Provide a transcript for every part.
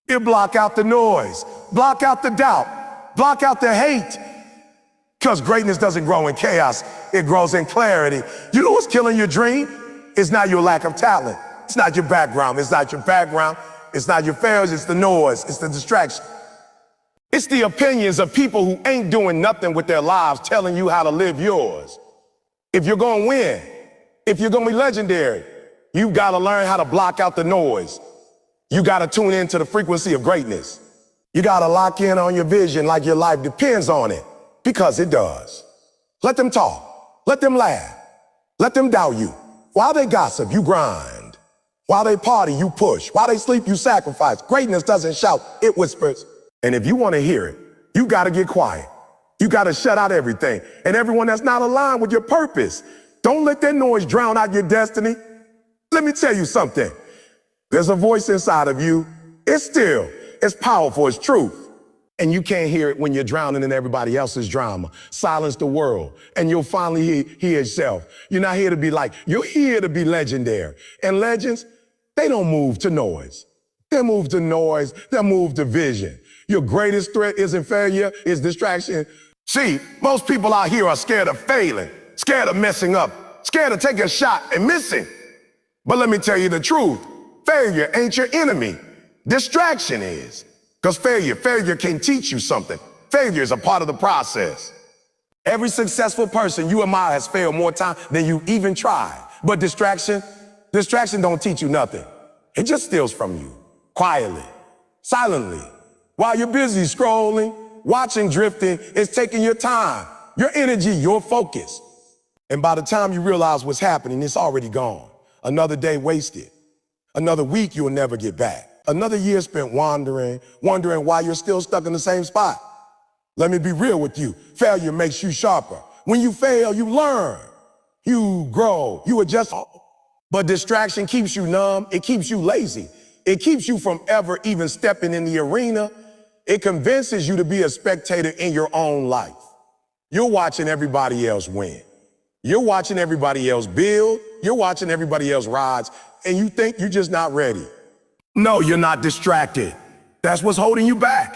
It'll block out the noise, block out the doubt, block out the hate. Because greatness doesn't grow in chaos, it grows in clarity. You know what's killing your dream? It's not your lack of talent. It's not your background. It's not your background. It's not your failures. It's the noise. It's the distraction. It's the opinions of people who ain't doing nothing with their lives telling you how to live yours. If you're going to win, if you're going to be legendary, you've got to learn how to block out the noise. You got to tune into the frequency of greatness. You got to lock in on your vision like your life depends on it, because it does. Let them talk. Let them laugh. Let them doubt you. While they gossip, you grind. While they party, you push. While they sleep, you sacrifice. Greatness doesn't shout, it whispers. And if you want to hear it, you got to get quiet. You got to shut out everything and everyone that's not aligned with your purpose. Don't let that noise drown out your destiny. Let me tell you something. There's a voice inside of you. It's still, it's powerful, it's truth. And you can't hear it when you're drowning in everybody else's drama. Silence the world, and you'll finally hear yourself. You're not here to be like, you're here to be legendary. And legends, they don't move to noise. They move to noise, they move to vision. Your greatest threat isn't failure, it's distraction. See, most people out here are scared of failing, scared of messing up, scared of taking a shot and missing. But let me tell you the truth. Failure ain't your enemy. Distraction is. Because failure can teach you something. Failure is a part of the process. Every successful person you admire has failed more times than you even tried. But distraction don't teach you nothing. It just steals from you, quietly, silently. While you're busy scrolling, watching, drifting, it's taking your time, your energy, your focus. And by the time you realize what's happening, it's already gone. Another day wasted. Another week you'll never get back. Another year spent wandering why you're still stuck in the same spot. Let me be real with you. Failure makes you sharper. When you fail, you learn, you grow, you adjust. But distraction keeps you numb. It keeps you lazy. It keeps you from ever even stepping in the arena. It convinces you to be a spectator in your own life. You're watching everybody else win. You're watching everybody else build. You're watching everybody else rise, and you think you're just not ready. No, you're not distracted. That's what's holding you back.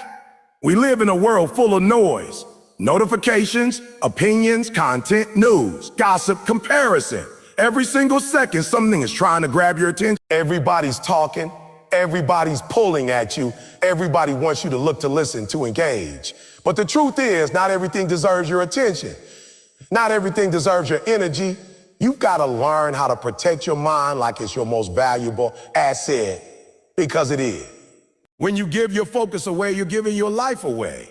We live in a world full of noise, notifications, opinions, content, news, gossip, comparison. Every single second, something is trying to grab your attention. Everybody's talking. Everybody's pulling at you. Everybody wants you to look, to listen, to engage. But the truth is, not everything deserves your attention. Not everything deserves your energy. You've got to learn how to protect your mind like it's your most valuable asset. Because it is. When you give your focus away, you're giving your life away.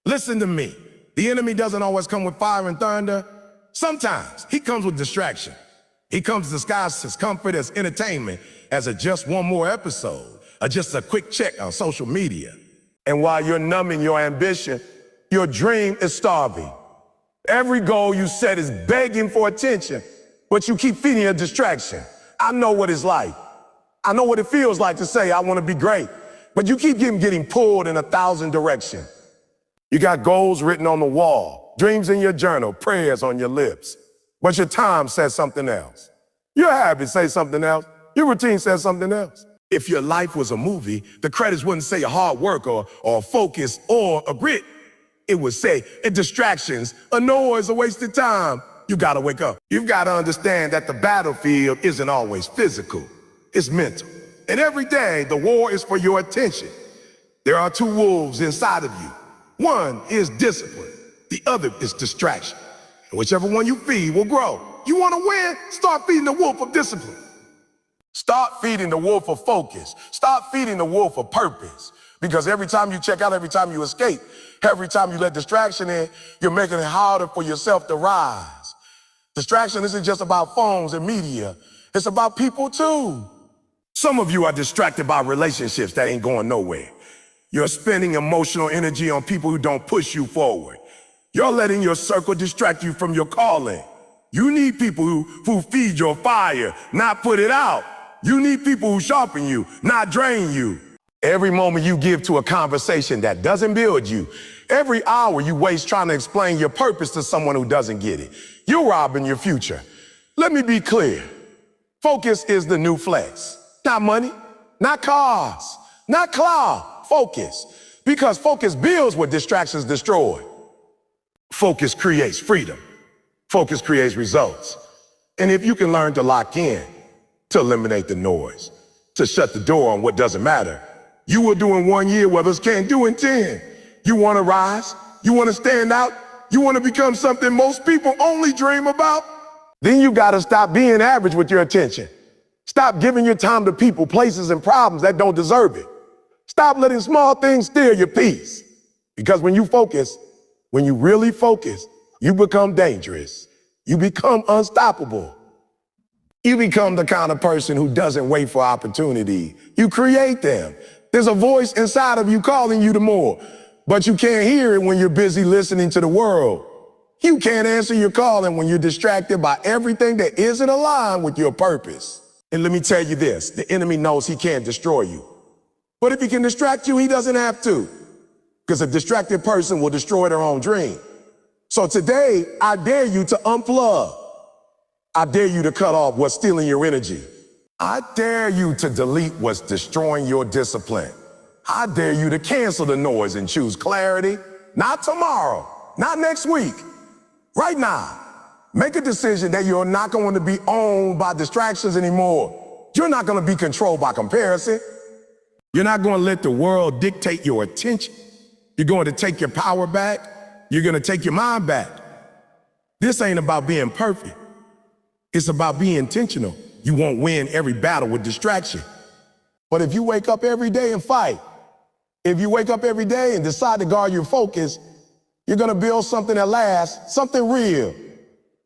Listen to me. The enemy doesn't always come with fire and thunder. Sometimes he comes with distraction. He comes disguised as comfort, as entertainment, as just one more episode, or just a quick check on social media. And while you're numbing your ambition, your dream is starving. Every goal you set is begging for attention, but you keep feeding a distraction. I know what it's like. I know what it feels like to say, I want to be great, but you keep getting pulled in 1,000 directions. You got goals written on the wall, dreams in your journal, prayers on your lips, but your time says something else. Your habits say something else. Your routine says something else. If your life was a movie, the credits wouldn't say a hard work or focus or a grit. It would say distractions, a noise, a wasted time. You got to wake up. You've got to understand that the battlefield isn't always physical. It's mental. And every day, the war is for your attention. There are two wolves inside of you. One is discipline. The other is distraction. And whichever one you feed will grow. You want to win? Start feeding the wolf of discipline. Start feeding the wolf of focus. Start feeding the wolf of purpose. Because every time you check out, every time you escape, every time you let distraction in, you're making it harder for yourself to rise. Distraction isn't just about phones and media. It's about people too. Some of you are distracted by relationships that ain't going nowhere. You're spending emotional energy on people who don't push you forward. You're letting your circle distract you from your calling. You need people who feed your fire, not put it out. You need people who sharpen you, not drain you. Every moment you give to a conversation that doesn't build you, every hour you waste trying to explain your purpose to someone who doesn't get it, you're robbing your future. Let me be clear. Focus is the new flex. Not money, not cars, not cloud, focus. Because focus builds what distractions destroy. Focus creates freedom. Focus creates results. And if you can learn to lock in, to eliminate the noise, to shut the door on what doesn't matter, you will do in 1 year what others can't do in 10. You want to rise? You want to stand out? You want to become something most people only dream about? Then you got to stop being average with your attention. Stop giving your time to people, places, and problems that don't deserve it. Stop letting small things steal your peace. Because when you focus, when you really focus, you become dangerous. You become unstoppable. You become the kind of person who doesn't wait for opportunity. You create them. There's a voice inside of you calling you to more, but you can't hear it when you're busy listening to the world. You can't answer your calling when you're distracted by everything that isn't aligned with your purpose. And let me tell you this, the enemy knows he can't destroy you. But if he can distract you, he doesn't have to. Because a distracted person will destroy their own dream. So today, I dare you to unplug. I dare you to cut off what's stealing your energy. I dare you to delete what's destroying your discipline. I dare you to cancel the noise and choose clarity. Not tomorrow, not next week, right now. Make a decision that you're not going to be owned by distractions anymore. You're not going to be controlled by comparison. You're not going to let the world dictate your attention. You're going to take your power back. You're going to take your mind back. This ain't about being perfect. It's about being intentional. You won't win every battle with distraction. But if you wake up every day and fight, if you wake up every day and decide to guard your focus, you're going to build something that lasts, something real,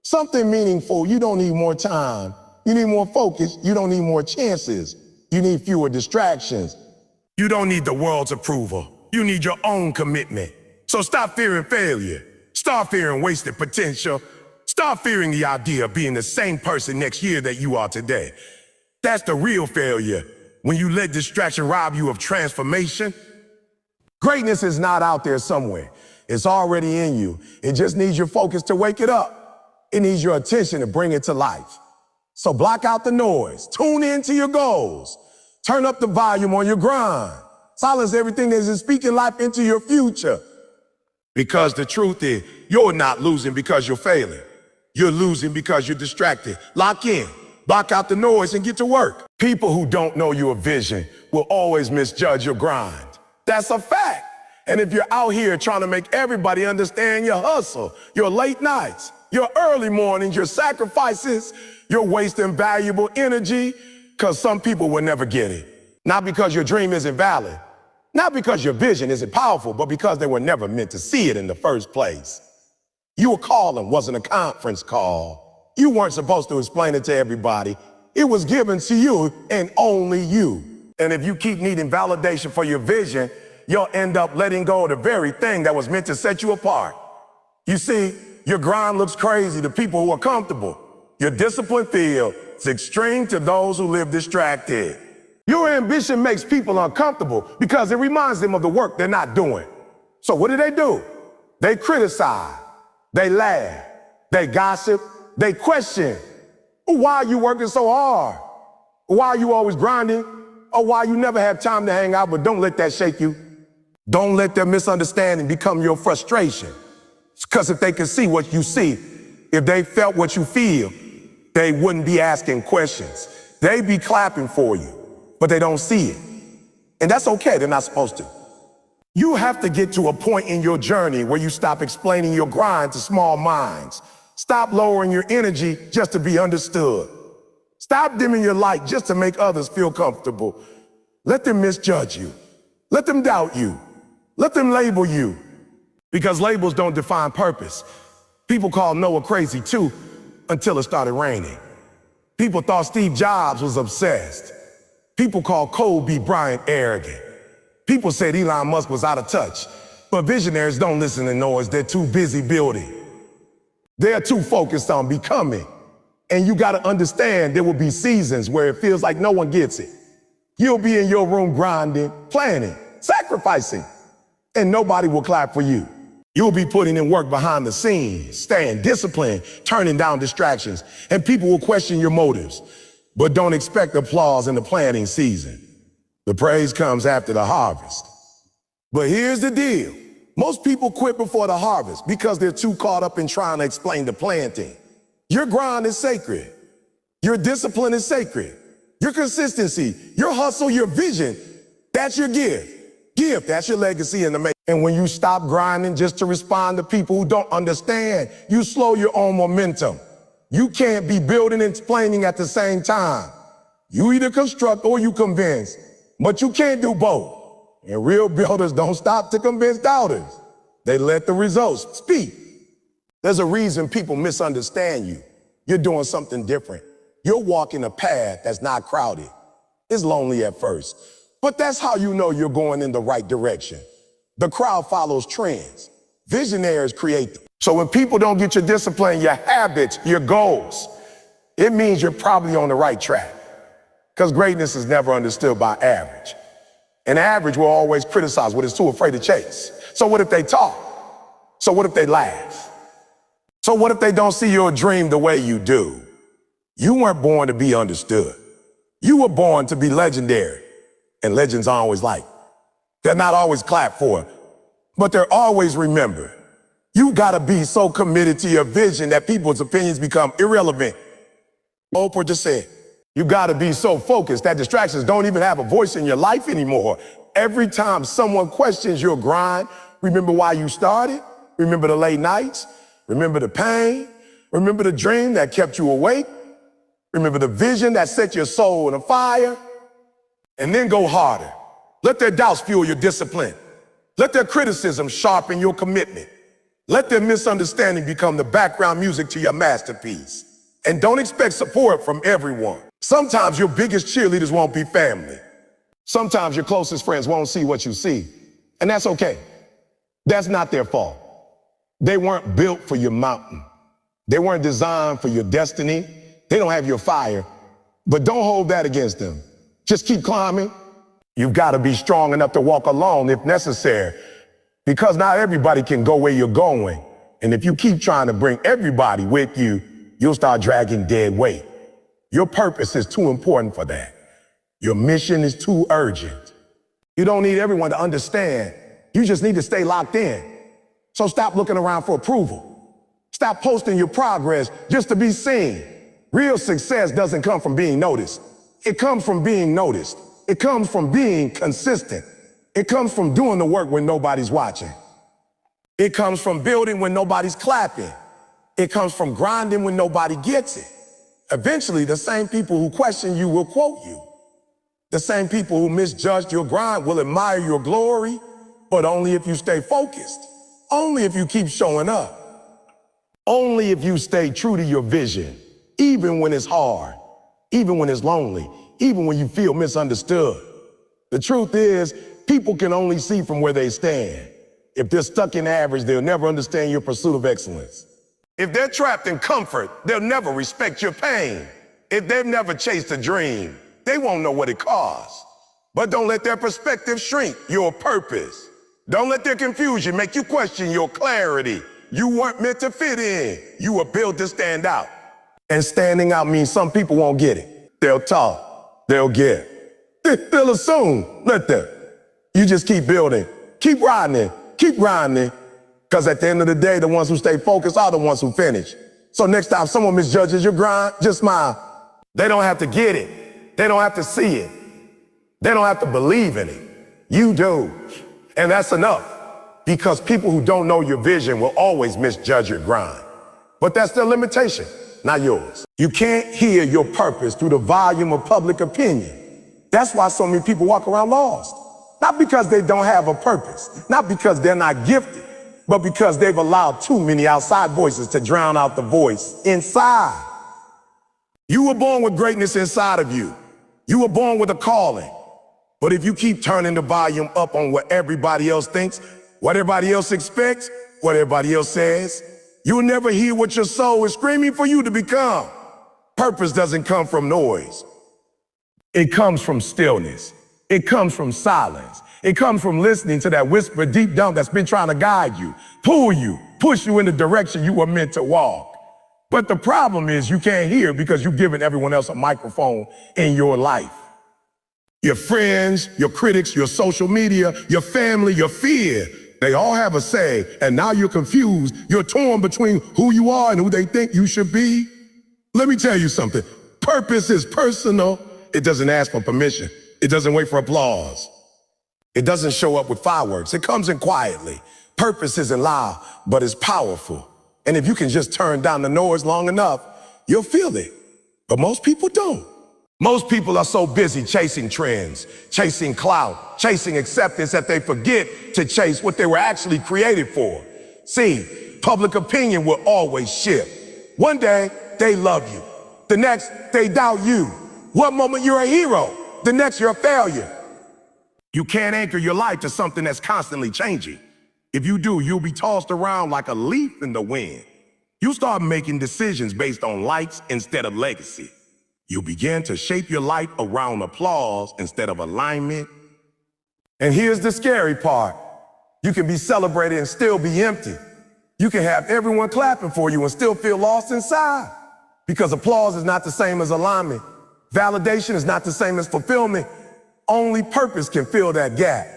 something meaningful. You don't need more time. You need more focus. You don't need more chances. You need fewer distractions. You don't need the world's approval. You need your own commitment. So stop fearing failure. Start fearing wasted potential. Start fearing the idea of being the same person next year that you are today. That's the real failure, when you let distraction rob you of transformation. Greatness is not out there somewhere. It's already in you. It just needs your focus to wake it up. It needs your attention to bring it to life. So block out the noise. Tune into your goals. Turn up the volume on your grind. Silence everything that isn't speaking life into your future. Because the truth is, you're not losing because you're failing. You're losing because you're distracted. Lock in, block out the noise, and get to work. People who don't know your vision will always misjudge your grind. That's a fact. And if you're out here trying to make everybody understand your hustle, your late nights, your early mornings, your sacrifices, you're wasting valuable energy, because some people will never get it. Not because your dream isn't valid, not because your vision isn't powerful, but because they were never meant to see it in the first place. Your calling wasn't a conference call. You weren't supposed to explain it to everybody. It was given to you and only you. And if you keep needing validation for your vision, you'll end up letting go of the very thing that was meant to set you apart. You see, your grind looks crazy to people who are comfortable. Your discipline feels extreme to those who live distracted. Your ambition makes people uncomfortable because it reminds them of the work they're not doing. So what do? They criticize, they laugh, they gossip, they question. Why are you working so hard? Why are you always grinding? Or why you never have time to hang out? But don't let that shake you. Don't let their misunderstanding become your frustration. Because if they could see what you see, if they felt what you feel, they wouldn't be asking questions. They'd be clapping for you, but they don't see it. And that's okay, they're not supposed to. You have to get to a point in your journey where you stop explaining your grind to small minds. Stop lowering your energy just to be understood. Stop dimming your light just to make others feel comfortable. Let them misjudge you. Let them doubt you. Let them label you. Because labels don't define purpose. People called Noah crazy too until it started raining. People thought Steve Jobs was obsessed. People called Kobe Bryant arrogant. People said Elon Musk was out of touch. But visionaries don't listen to noise. They're too busy building. They're too focused on becoming. And you got to understand there will be seasons where it feels like no one gets it. You'll be in your room grinding, planning, sacrificing, and nobody will clap for you. You'll be putting in work behind the scenes, staying disciplined, turning down distractions, and people will question your motives. But don't expect applause in the planning season. The praise comes after the harvest. But here's the deal. Most people quit before the harvest because they're too caught up in trying to explain the planting. Your grind is sacred. Your discipline is sacred. Your consistency, your hustle, your vision, that's your gift. That's your legacy in the making. And when you stop grinding just to respond to people who don't understand, you slow your own momentum. You can't be building and explaining at the same time. You either construct or you convince, but you can't do both. And real builders don't stop to convince doubters. They let the results speak. There's a reason people misunderstand you. You're doing something different. You're walking a path that's not crowded. It's lonely at first, but that's how you know you're going in the right direction. The crowd follows trends. Visionaries create them. So when people don't get your discipline, your habits, your goals, it means you're probably on the right track. Because greatness is never understood by average. And average will always criticize what is too afraid to chase. So what if they talk? So what if they laugh? So what if they don't see your dream the way you do? You weren't born to be understood. You were born to be legendary. And legends aren't always liked. They're not always clapped for, but they're always remembered. You gotta be so committed to your vision that people's opinions become irrelevant. Oprah just said, you gotta be so focused that distractions don't even have a voice in your life anymore. Every time someone questions your grind, remember why you started, remember the late nights, remember the pain, remember the dream that kept you awake, remember the vision that set your soul on a fire, and then go harder. Let their doubts fuel your discipline. Let their criticism sharpen your commitment. Let their misunderstanding become the background music to your masterpiece. And don't expect support from everyone. Sometimes your biggest cheerleaders won't be family. Sometimes your closest friends won't see what you see. And that's okay. That's not their fault. They weren't built for your mountain. They weren't designed for your destiny. They don't have your fire. But don't hold that against them. Just keep climbing. You've got to be strong enough to walk alone if necessary. Because not everybody can go where you're going. And if you keep trying to bring everybody with you, you'll start dragging dead weight. Your purpose is too important for that. Your mission is too urgent. You don't need everyone to understand. You just need to stay locked in. So stop looking around for approval. Stop posting your progress just to be seen. Real success doesn't come from being noticed. It comes from being noticed. It comes from being consistent. It comes from doing the work when nobody's watching. It comes from building when nobody's clapping. It comes from grinding when nobody gets it. Eventually, the same people who question you will quote you. The same people who misjudged your grind will admire your glory, but only if you stay focused. Only if you keep showing up. Only if you stay true to your vision, even when it's hard, even when it's lonely, even when you feel misunderstood. The truth is, people can only see from where they stand. If they're stuck in average, they'll never understand your pursuit of excellence. If they're trapped in comfort, they'll never respect your pain. If they've never chased a dream, they won't know what it costs. But don't let their perspective shrink your purpose. Don't let their confusion make you question your clarity. You weren't meant to fit in. You were built to stand out. And standing out means some people won't get it. They'll talk. They'll get it. They'll assume. Let them. You just keep building. Keep riding it. Keep grinding. Because at the end of the day, the ones who stay focused are the ones who finish. So next time someone misjudges your grind, just smile. They don't have to get it. They don't have to see it. They don't have to believe in it. You do. And that's enough. Because people who don't know your vision will always misjudge your grind. But that's their limitation, not yours. You can't hear your purpose through the volume of public opinion. That's why so many people walk around lost. Not because they don't have a purpose, not because they're not gifted, but because they've allowed too many outside voices to drown out the voice inside. You were born with greatness inside of you. You were born with a calling. But if you keep turning the volume up on what everybody else thinks, what everybody else expects, what everybody else says, you'll never hear what your soul is screaming for you to become. Purpose doesn't come from noise. It comes from stillness. It comes from silence. It comes from listening to that whisper deep down that's been trying to guide you, pull you, push you in the direction you were meant to walk. But the problem is you can't hear because you've given everyone else a microphone in your life. Your friends, your critics, your social media, your family, your fear, they all have a say, and now you're confused. You're torn between who you are and who they think you should be. Let me tell you something. Purpose is personal. It doesn't ask for permission. It doesn't wait for applause. It doesn't show up with fireworks. It comes in quietly. Purpose isn't loud, but it's powerful. And if you can just turn down the noise long enough, you'll feel it. But most people don't. Most people are so busy chasing trends, chasing clout, chasing acceptance that they forget to chase what they were actually created for. See, public opinion will always shift. One day, they love you. The next, they doubt you. One moment you're a hero, the next you're a failure. You can't anchor your life to something that's constantly changing. If you do, you'll be tossed around like a leaf in the wind. You start making decisions based on likes instead of legacy. You begin to shape your life around applause instead of alignment. And here's the scary part. You can be celebrated and still be empty. You can have everyone clapping for you and still feel lost inside. Because applause is not the same as alignment. Validation is not the same as fulfillment. Only purpose can fill that gap.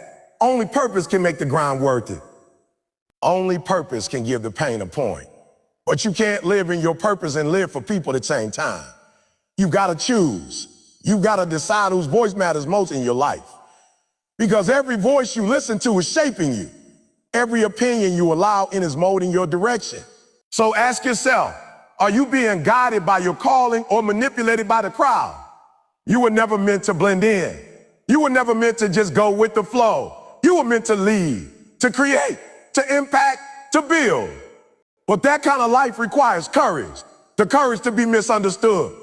Only purpose can make the grind worth it. Only purpose can give the pain a point. But you can't live in your purpose and live for people at the same time. You've got to choose. You've got to decide whose voice matters most in your life. Because every voice you listen to is shaping you. Every opinion you allow in is molding your direction. So ask yourself, are you being guided by your calling or manipulated by the crowd? You were never meant to blend in. You were never meant to just go with the flow. You were meant to lead, to create, to impact, to build. But that kind of life requires courage. The courage to be misunderstood.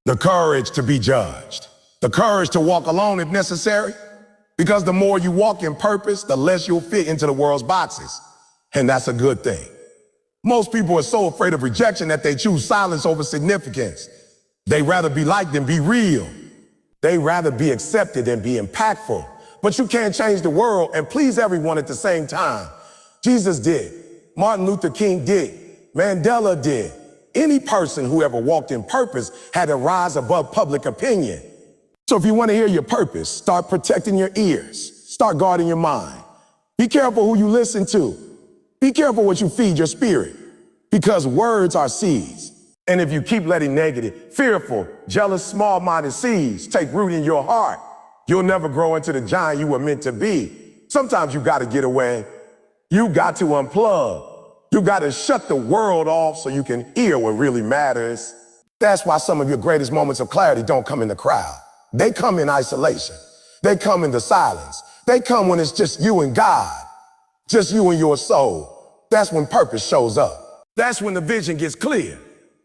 The courage to be judged. The courage to walk alone if necessary. Because the more you walk in purpose, the less you'll fit into the world's boxes. And that's a good thing. Most people are so afraid of rejection that they choose silence over significance. They rather be liked than be real. They rather be accepted than be impactful. But you can't change the world and please everyone at the same time. Jesus did. Martin Luther King did. Mandela did. Any person who ever walked in purpose had to rise above public opinion. So if you want to hear your purpose, start protecting your ears. Start guarding your mind. Be careful who you listen to. Be careful what you feed your spirit. Because words are seeds. And if you keep letting negative, fearful, jealous, small-minded seeds take root in your heart, you'll never grow into the giant you were meant to be. Sometimes you got to get away. You got to unplug. You got to shut the world off so you can hear what really matters. That's why some of your greatest moments of clarity don't come in the crowd. They come in isolation. They come in the silence. They come when it's just you and God, just you and your soul. That's when purpose shows up. That's when the vision gets clear.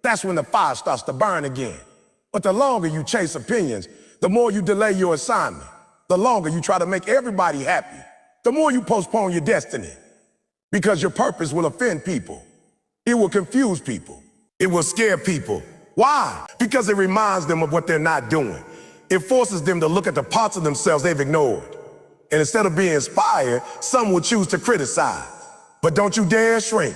That's when the fire starts to burn again. But the longer you chase opinions, the more you delay your assignment. The longer you try to make everybody happy, the more you postpone your destiny. Because your purpose will offend people. It will confuse people. It will scare people. Why? Because it reminds them of what they're not doing. It forces them to look at the parts of themselves they've ignored. And instead of being inspired, some will choose to criticize. But don't you dare shrink.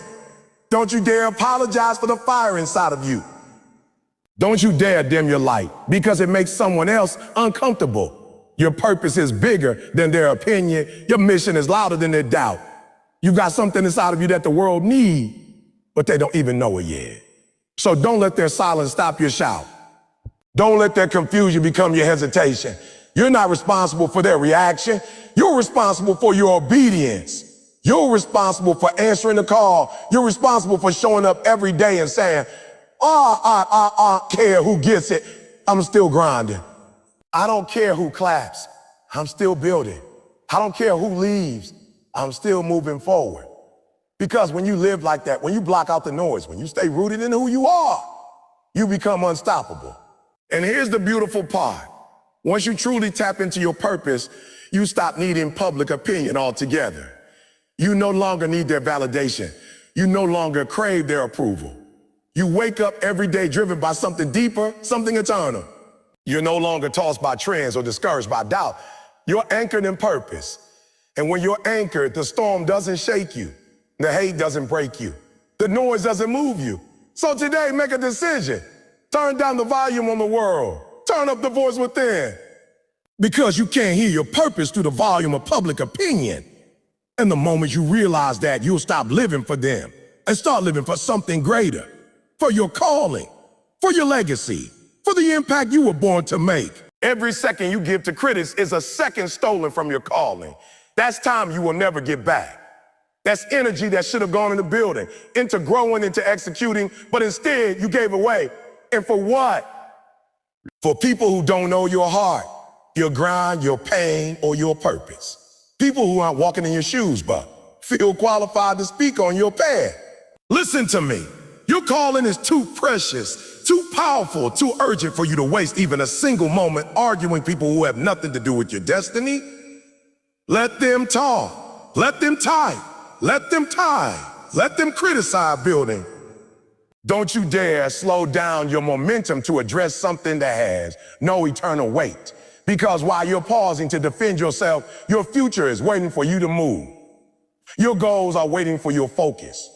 Don't you dare apologize for the fire inside of you. Don't you dare dim your light because it makes someone else uncomfortable. Your purpose is bigger than their opinion. Your mission is louder than their doubt. You've got something inside of you that the world needs, but they don't even know it yet. So don't let their silence stop your shout. Don't let their confusion become your hesitation. You're not responsible for their reaction. You're responsible for your obedience. You're responsible for answering the call. You're responsible for showing up every day and saying, I care who gets it. I'm still grinding. I don't care who claps. I'm still building. I don't care who leaves. I'm still moving forward. Because when you live like that, when you block out the noise, when you stay rooted in who you are, you become unstoppable. And here's the beautiful part. Once you truly tap into your purpose, you stop needing public opinion altogether. You no longer need their validation. You no longer crave their approval. You wake up every day driven by something deeper, something eternal. You're no longer tossed by trends or discouraged by doubt. You're anchored in purpose. And when you're anchored, the storm doesn't shake you. The hate doesn't break you. The noise doesn't move you. So today, make a decision. Turn down the volume on the world. Turn up the voice within. Because you can't hear your purpose through the volume of public opinion. And the moment you realize that, you'll stop living for them and start living for something greater, for your calling, for your legacy, for the impact you were born to make. Every second you give to critics is a second stolen from your calling. That's time you will never get back. That's energy that should have gone into building, into growing, into executing, but instead you gave away. And for what? For people who don't know your heart, your grind, your pain, or your purpose. People who aren't walking in your shoes, but feel qualified to speak on your path. Listen to me. Your calling is too precious, too powerful, too urgent for you to waste even a single moment arguing people who have nothing to do with your destiny. Let them talk. Let them type. Let them type. Let them criticize building. Don't you dare slow down your momentum to address something that has no eternal weight. Because while you're pausing to defend yourself, your future is waiting for you to move. Your goals are waiting for your focus.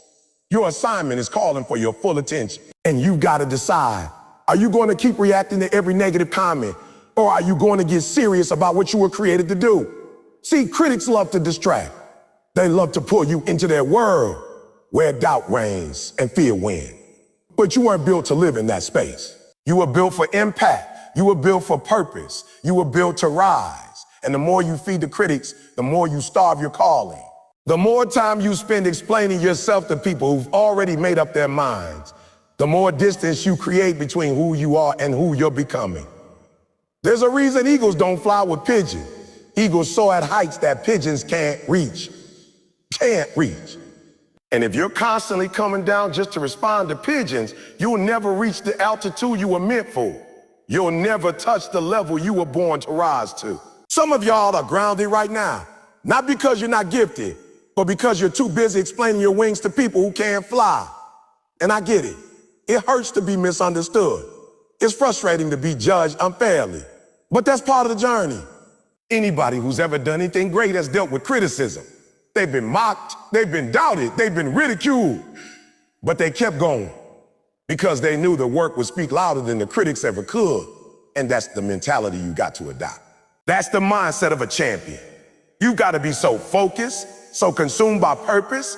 Your assignment is calling for your full attention. And you've got to decide, are you going to keep reacting to every negative comment? Or are you going to get serious about what you were created to do? See, critics love to distract. They love to pull you into their world where doubt reigns and fear wins. But you weren't built to live in that space. You were built for impact. You were built for purpose. You were built to rise. And the more you feed the critics, the more you starve your calling. The more time you spend explaining yourself to people who've already made up their minds, the more distance you create between who you are and who you're becoming. There's a reason eagles don't fly with pigeons. Eagles soar at heights that pigeons can't reach. Can't reach. And if you're constantly coming down just to respond to pigeons, you'll never reach the altitude you were meant for. You'll never touch the level you were born to rise to. Some of y'all are grounded right now, not because you're not gifted, but because you're too busy explaining your wings to people who can't fly. And I get it. It hurts to be misunderstood. It's frustrating to be judged unfairly. But that's part of the journey. Anybody who's ever done anything great has dealt with criticism. They've been mocked, they've been doubted, they've been ridiculed. But they kept going because they knew the work would speak louder than the critics ever could. And that's the mentality you got to adopt. That's the mindset of a champion. You've got to be so focused, so consumed by purpose,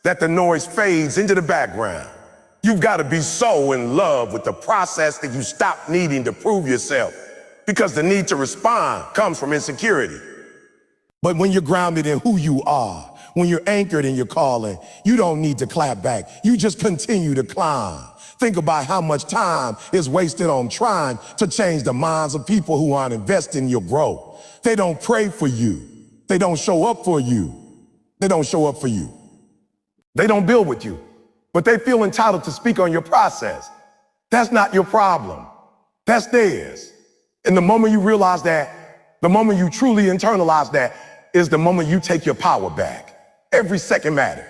that the noise fades into the background. You've got to be so in love with the process that you stop needing to prove yourself, because the need to respond comes from insecurity. But when you're grounded in who you are, when you're anchored in your calling, you don't need to clap back. You just continue to climb. Think about how much time is wasted on trying to change the minds of people who aren't investing in your growth. They don't pray for you. They don't show up for you. They don't show up for you. They don't build with you, but they feel entitled to speak on your process. That's not your problem. That's theirs. And the moment you realize that, the moment you truly internalize that, is the moment you take your power back. Every second matters.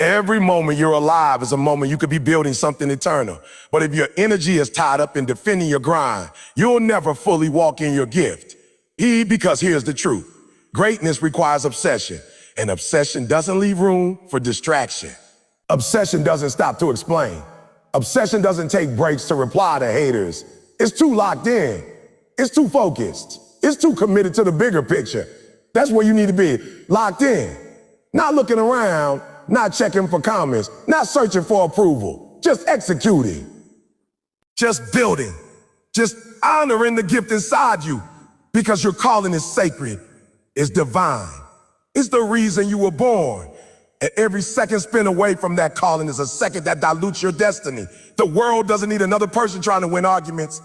Every moment you're alive is a moment you could be building something eternal. But if your energy is tied up in defending your grind, you'll never fully walk in your gift. Because here's the truth. Greatness requires obsession, and obsession doesn't leave room for distraction. Obsession doesn't stop to explain. Obsession doesn't take breaks to reply to haters. It's too locked in. It's too focused. It's too committed to the bigger picture. That's where you need to be, locked in. Not looking around, not checking for comments, not searching for approval, just executing. Just building. Just honoring the gift inside you, because your calling is sacred, it's divine. It's the reason you were born. And every second spent away from that calling is a second that dilutes your destiny. The world doesn't need another person trying to win arguments.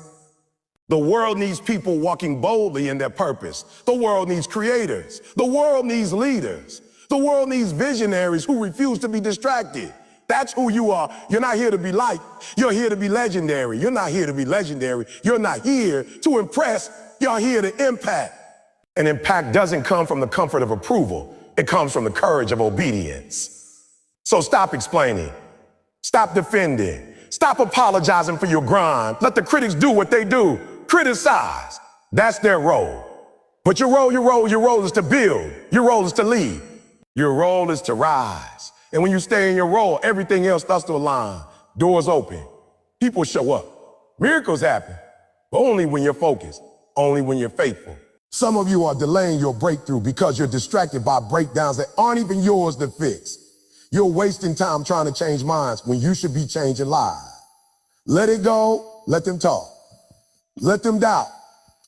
The world needs people walking boldly in their purpose. The world needs creators. The world needs leaders. The world needs visionaries who refuse to be distracted. That's who you are. You're not here to be liked. You're here to be legendary. You're not here to be legendary. You're not here to impress. You're here to impact. And impact doesn't come from the comfort of approval. It comes from the courage of obedience. So stop explaining. Stop defending. Stop apologizing for your grind. Let the critics do what they do. Criticize. That's their role. But your role is to build. Your role is to lead. Your role is to rise. And when you stay in your role, everything else starts to align. Doors open. People show up. Miracles happen. But only when you're focused. Only when you're faithful. Some of you are delaying your breakthrough because you're distracted by breakdowns that aren't even yours to fix. You're wasting time trying to change minds when you should be changing lives. Let it go, let them talk. Let them doubt,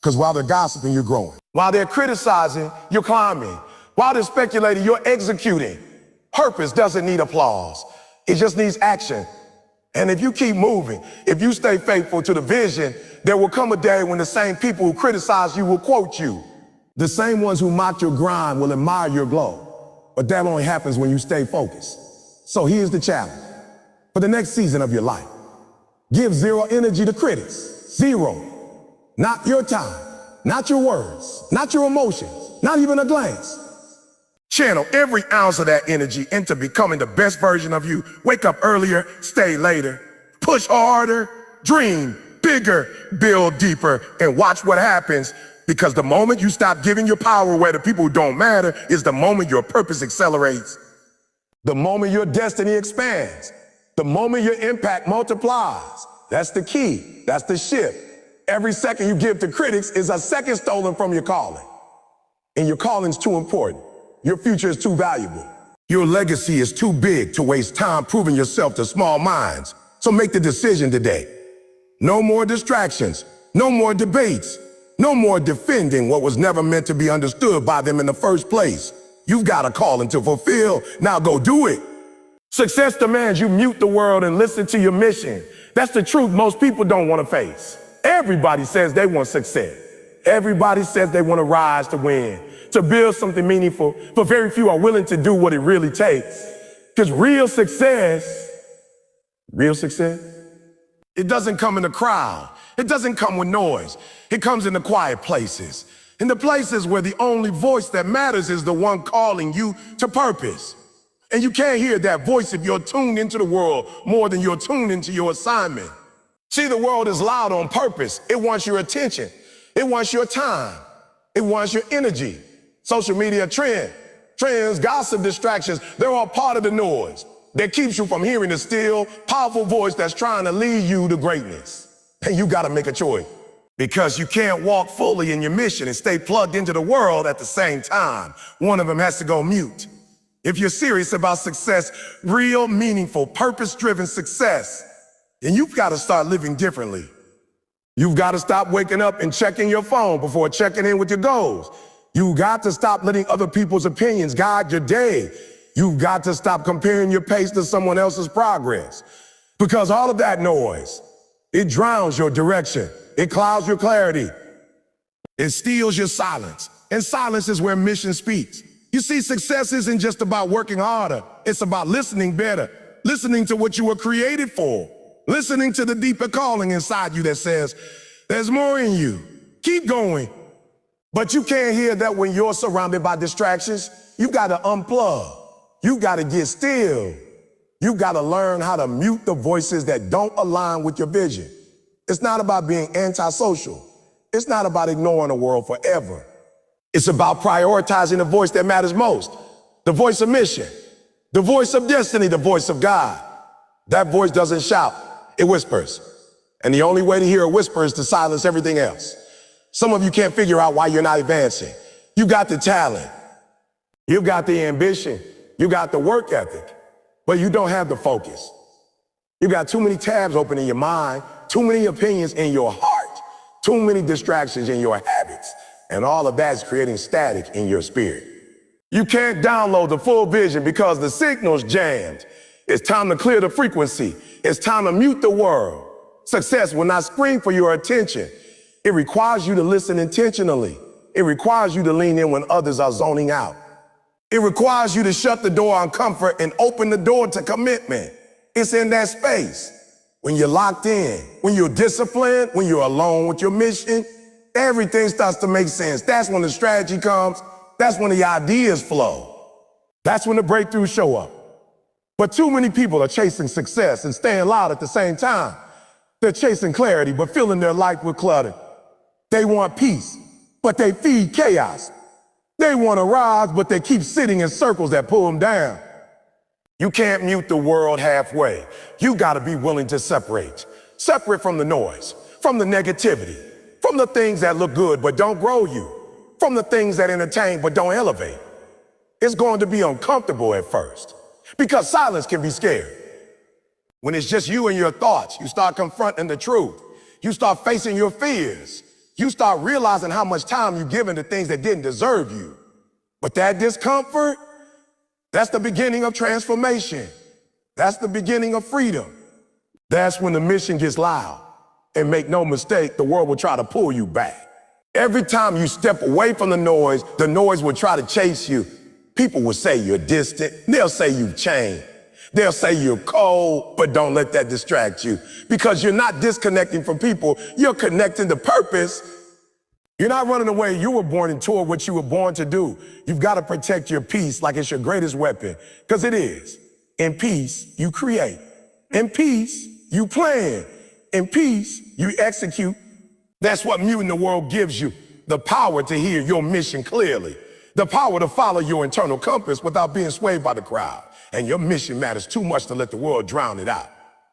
because while they're gossiping, you're growing. While they're criticizing, you're climbing. While they're speculating, you're executing. Purpose doesn't need applause. It just needs action. And if you keep moving, if you stay faithful to the vision, there will come a day when the same people who criticize you will quote you. The same ones who mock your grind will admire your glow. But that only happens when you stay focused. So here's the challenge. For the next season of your life, give zero energy to critics. Zero. Not your time, not your words, not your emotions, not even a glance. Channel every ounce of that energy into becoming the best version of you. Wake up earlier, stay later, push harder, dream bigger, build deeper, and watch what happens. Because the moment you stop giving your power away to people who don't matter is the moment your purpose accelerates. The moment your destiny expands. The moment your impact multiplies. That's the key. That's the shift. Every second you give to critics is a second stolen from your calling. And your calling's too important. Your future is too valuable. Your legacy is too big to waste time proving yourself to small minds. So make the decision today. No more distractions. No more debates. No more defending what was never meant to be understood by them in the first place. You've got a calling to fulfill. Now go do it. Success demands you mute the world and listen to your mission. That's the truth most people don't want to face. Everybody says they want success. Everybody says they want to rise to win, to build something meaningful, but very few are willing to do what it really takes. Because real success, it doesn't come in a crowd. It doesn't come with noise. It comes in the quiet places. In the places where the only voice that matters is the one calling you to purpose. And you can't hear that voice if you're tuned into the world more than you're tuned into your assignment. See, the world is loud on purpose. It wants your attention. It wants your time. It wants your energy. Social media trends, gossip, distractions, they're all part of the noise that keeps you from hearing the still, powerful voice that's trying to lead you to greatness. And you got to make a choice, because you can't walk fully in your mission and stay plugged into the world at the same time. One of them has to go mute. If you're serious about success, real, meaningful, purpose-driven success, then you've got to start living differently. You've got to stop waking up and checking your phone before checking in with your goals. You've got to stop letting other people's opinions guide your day. You've got to stop comparing your pace to someone else's progress. Because all of that noise, it drowns your direction. It clouds your clarity. It steals your silence. And silence is where mission speaks. You see, success isn't just about working harder. It's about listening better, listening to what you were created for, listening to the deeper calling inside you that says, there's more in you. Keep going. But you can't hear that when you're surrounded by distractions. You've got to unplug. You've got to get still. You've got to learn how to mute the voices that don't align with your vision. It's not about being antisocial. It's not about ignoring the world forever. It's about prioritizing the voice that matters most, the voice of mission, the voice of destiny, the voice of God. That voice doesn't shout, it whispers. And the only way to hear a whisper is to silence everything else. Some of you can't figure out why you're not advancing. You got the talent. You've got the ambition. You got the work ethic, but you don't have the focus. You got too many tabs open in your mind, too many opinions in your heart, too many distractions in your habits, and all of that's creating static in your spirit. You can't download the full vision because the signal's jammed. It's time to clear the frequency. It's time to mute the world. Success will not scream for your attention. It requires you to listen intentionally. It requires you to lean in when others are zoning out. It requires you to shut the door on comfort and open the door to commitment. It's in that space. When you're locked in, when you're disciplined, when you're alone with your mission, everything starts to make sense. That's when the strategy comes. That's when the ideas flow. That's when the breakthroughs show up. But too many people are chasing success and staying loud at the same time. They're chasing clarity, but filling their life with clutter. They want peace, but they feed chaos. They want to rise, but they keep sitting in circles that pull them down. You can't mute the world halfway. You got to be willing to separate. Separate from the noise, from the negativity, from the things that look good but don't grow you. from the things that entertain but don't elevate. It's going to be uncomfortable at first because silence can be scary. When it's just you and your thoughts, you start confronting the truth. You start facing your fears. You start realizing how much time you've given to things that didn't deserve you. But that discomfort, that's the beginning of transformation. That's the beginning of freedom. That's when the mission gets loud. And make no mistake, the world will try to pull you back. Every time you step away from the noise will try to chase you. People will say you're distant. They'll say you've changed. They'll say you're cold, but don't let that distract you. Because you're not disconnecting from people, you're connecting to purpose. You're not running away. You were born into what you were born to do. You've got to protect your peace like it's your greatest weapon, because it is. In peace, you create. In peace, you plan. In peace, you execute. That's what muting the world gives you, the power to hear your mission clearly, the power to follow your internal compass without being swayed by the crowd. And your mission matters too much to let the world drown it out.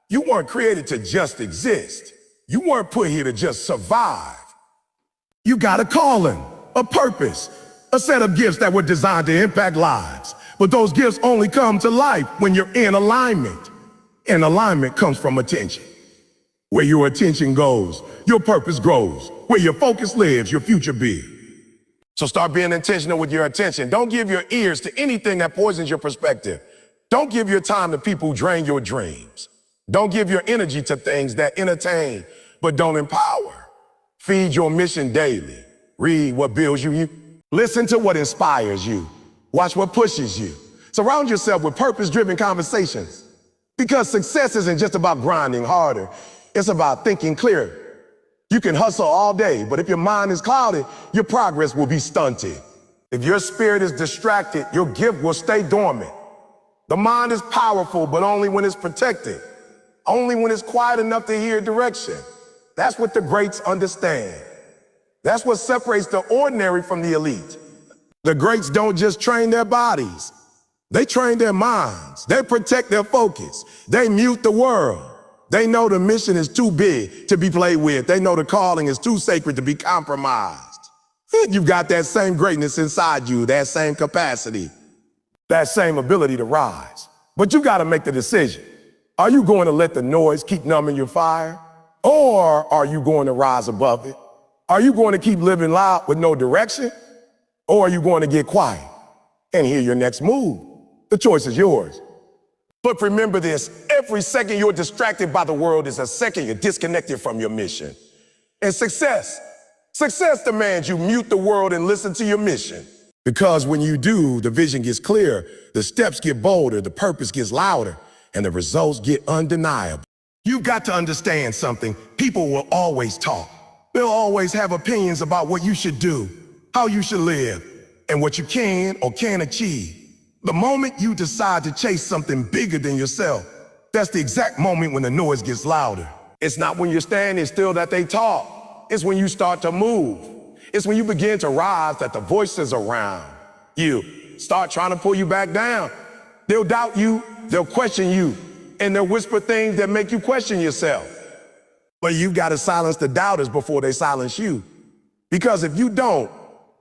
You weren't created to just exist. You weren't put here to just survive. You got a calling, a purpose, a set of gifts that were designed to impact lives. But those gifts only come to life when you're in alignment. And alignment comes from attention. Where your attention goes, your purpose grows. Where your focus lives, your future builds. So start being intentional with your attention. Don't give your ears to anything that poisons your perspective. Don't give your time to people who drain your dreams. Don't give your energy to things that entertain but don't empower. Feed your mission daily. Read what builds you. Listen to what inspires you. Watch what pushes you. Surround yourself with purpose-driven conversations. Because success isn't just about grinding harder. It's about thinking clearer. You can hustle all day, but if your mind is clouded, your progress will be stunted. If your spirit is distracted, your gift will stay dormant. The mind is powerful, but only when it's protected. Only when it's quiet enough to hear direction. That's what the greats understand. That's what separates the ordinary from the elite. The greats don't just train their bodies. They train their minds. They protect their focus. They mute the world. They know the mission is too big to be played with. They know the calling is too sacred to be compromised. You've got that same greatness inside you, that same capacity, that same ability to rise. But you got to make the decision. Are you going to let the noise keep numbing your fire? Or are you going to rise above it? Are you going to keep living loud with no direction? Or are you going to get quiet and hear your next move? The choice is yours. But remember this, every second you're distracted by the world is a second you're disconnected from your mission. And success demands you mute the world and listen to your mission. Because when you do, the vision gets clearer, the steps get bolder, the purpose gets louder, and the results get undeniable. You've got to understand something. People will always talk. They'll always have opinions about what you should do, how you should live, and what you can or can't achieve. The moment you decide to chase something bigger than yourself, that's the exact moment when the noise gets louder. It's not when you're standing still that they talk. It's when you start to move. It's when you begin to rise that the voices around you start trying to pull you back down. They'll doubt you, they'll question you, and they'll whisper things that make you question yourself. But you've got to silence the doubters before they silence you. Because if you don't,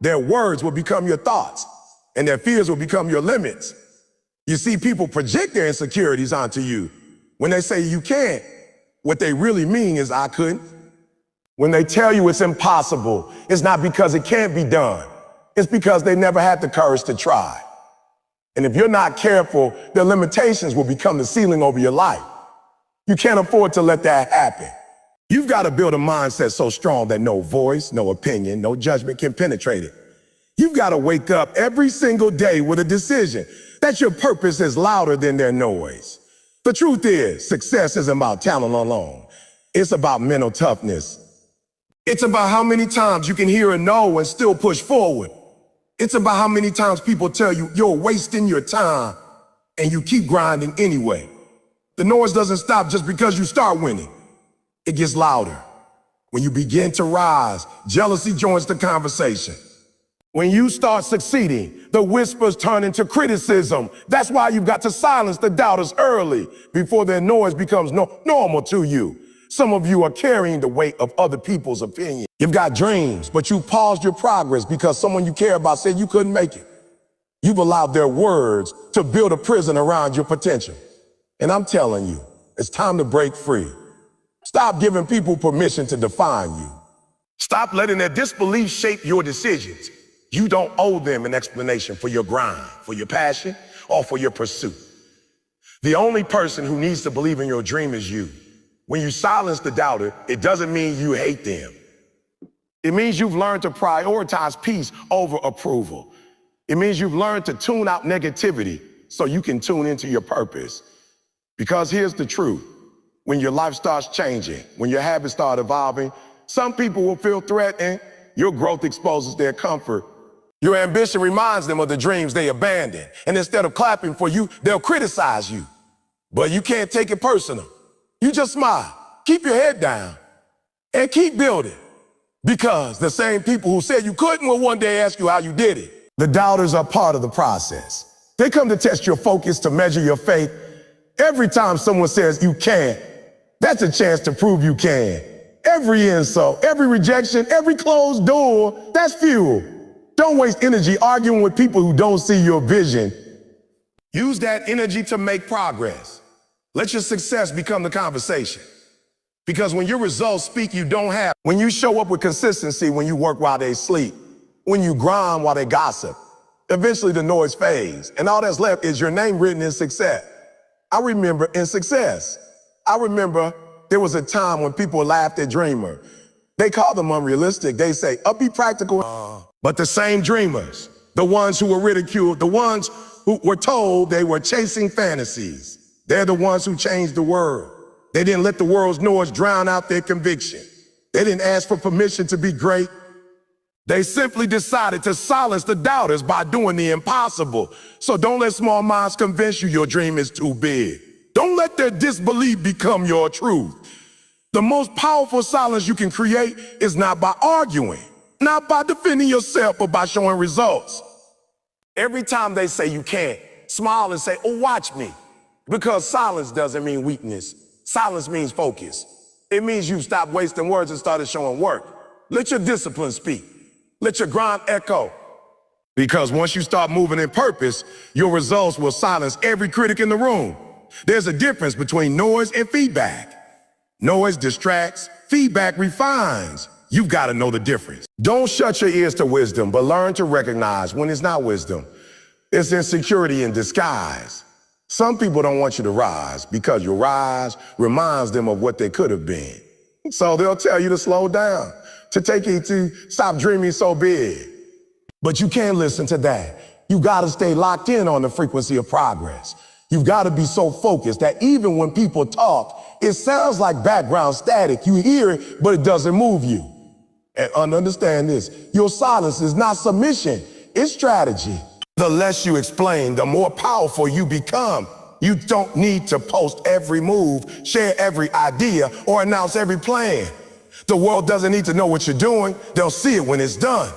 their words will become your thoughts. And their fears will become your limits. You see, people project their insecurities onto you. When they say you can't, what they really mean is I couldn't. When they tell you it's impossible, it's not because it can't be done. It's because they never had the courage to try. And if you're not careful, their limitations will become the ceiling over your life. You can't afford to let that happen. You've got to build a mindset so strong that no voice, no opinion, no judgment can penetrate it. You've got to wake up every single day with a decision that your purpose is louder than their noise. The truth is, success isn't about talent alone. It's about mental toughness. It's about how many times you can hear a no and still push forward. It's about how many times people tell you you're wasting your time and you keep grinding anyway. The noise doesn't stop just because you start winning. It gets louder. When you begin to rise, jealousy joins the conversation. When you start succeeding, the whispers turn into criticism. That's why you've got to silence the doubters early before their noise becomes normal to you. Some of you are carrying the weight of other people's opinion. You've got dreams, but you paused your progress because someone you care about said you couldn't make it. You've allowed their words to build a prison around your potential. And I'm telling you, it's time to break free. Stop giving people permission to define you. Stop letting their disbelief shape your decisions. You don't owe them an explanation for your grind, for your passion, or for your pursuit. The only person who needs to believe in your dream is you. When you silence the doubter, it doesn't mean you hate them. It means you've learned to prioritize peace over approval. It means you've learned to tune out negativity so you can tune into your purpose. Because here's the truth. When your life starts changing, when your habits start evolving, some people will feel threatened. Your growth exposes their comfort. Your ambition reminds them of the dreams they abandoned. And instead of clapping for you, they'll criticize you. But you can't take it personal. You just smile, keep your head down, and keep building. Because the same people who said you couldn't will one day ask you how you did it. The doubters are part of the process. They come to test your focus, to measure your faith. Every time someone says you can't, that's a chance to prove you can. Every insult, every rejection, every closed door, that's fuel. Don't waste energy arguing with people who don't see your vision. Use that energy to make progress. Let your success become the conversation. Because when your results speak, you don't have. When you show up with consistency, when you work while they sleep, when you grind while they gossip, eventually the noise fades, and all that's left is your name written in success. I remember there was a time when people laughed at dreamer. They called them unrealistic. They say, be practical. But the same dreamers, the ones who were ridiculed, the ones who were told they were chasing fantasies, they're the ones who changed the world. They didn't let the world's noise drown out their conviction. They didn't ask for permission to be great. They simply decided to silence the doubters by doing the impossible. So don't let small minds convince you your dream is too big. Don't let their disbelief become your truth. The most powerful silence you can create is not by arguing, not by defending yourself, but by showing results. Every time they say you can't, smile and say, watch me. Because silence doesn't mean weakness. Silence means focus. It means you stopped wasting words and started showing work. Let your discipline speak. Let your grind echo. Because once you start moving in purpose, your results will silence every critic in the room. There's a difference between noise and feedback. Noise distracts, feedback refines. You've got to know the difference. Don't shut your ears to wisdom, but learn to recognize when it's not wisdom. It's insecurity in disguise. Some people don't want you to rise because your rise reminds them of what they could have been. So they'll tell you to slow down, to take it to stop dreaming so big. But you can't listen to that. You got to stay locked in on the frequency of progress. You've got to be so focused that even when people talk, it sounds like background static. You hear it, but it doesn't move you. And understand this, your silence is not submission, it's strategy. The less you explain, the more powerful you become. You don't need to post every move, share every idea, or announce every plan. The world doesn't need to know what you're doing. They'll see it when it's done.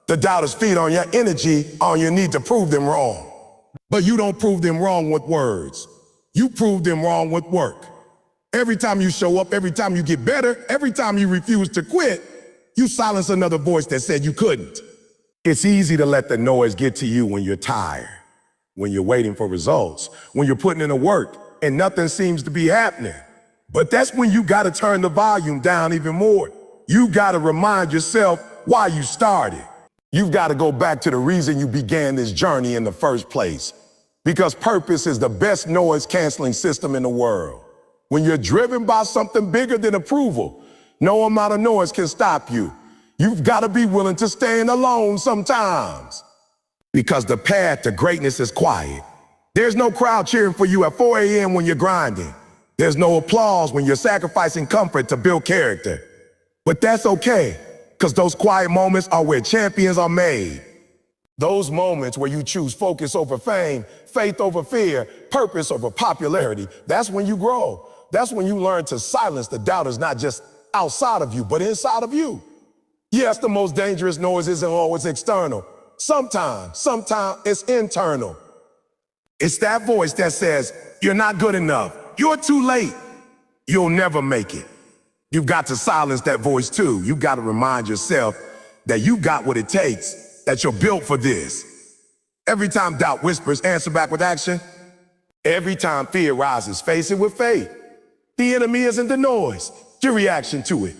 The doubters feed on your energy, on your need to prove them wrong. But you don't prove them wrong with words. You prove them wrong with work. Every time you show up, every time you get better, every time you refuse to quit, you silence another voice that said you couldn't. It's easy to let the noise get to you when you're tired, when you're waiting for results, when you're putting in the work and nothing seems to be happening. But that's when you got to turn the volume down even more. You got to remind yourself why you started. You've got to go back to the reason you began this journey in the first place. Because purpose is the best noise canceling system in the world. When you're driven by something bigger than approval, no amount of noise can stop you. You've got to be willing to stand alone sometimes. Because the path to greatness is quiet. There's no crowd cheering for you at 4 a.m. when you're grinding. There's no applause when you're sacrificing comfort to build character. But that's okay, because those quiet moments are where champions are made. Those moments where you choose focus over fame, faith over fear, purpose over popularity, that's when you grow. That's when you learn to silence the doubters, not just outside of you, but inside of you. Yes, the most dangerous noise isn't always external. Sometimes it's internal. It's that voice that says, you're not good enough. You're too late. You'll never make it. You've got to silence that voice too. You've got to remind yourself that you got what it takes, that you're built for this. Every time doubt whispers, answer back with action. Every time fear rises, face it with faith. The enemy isn't the noise, your reaction to it.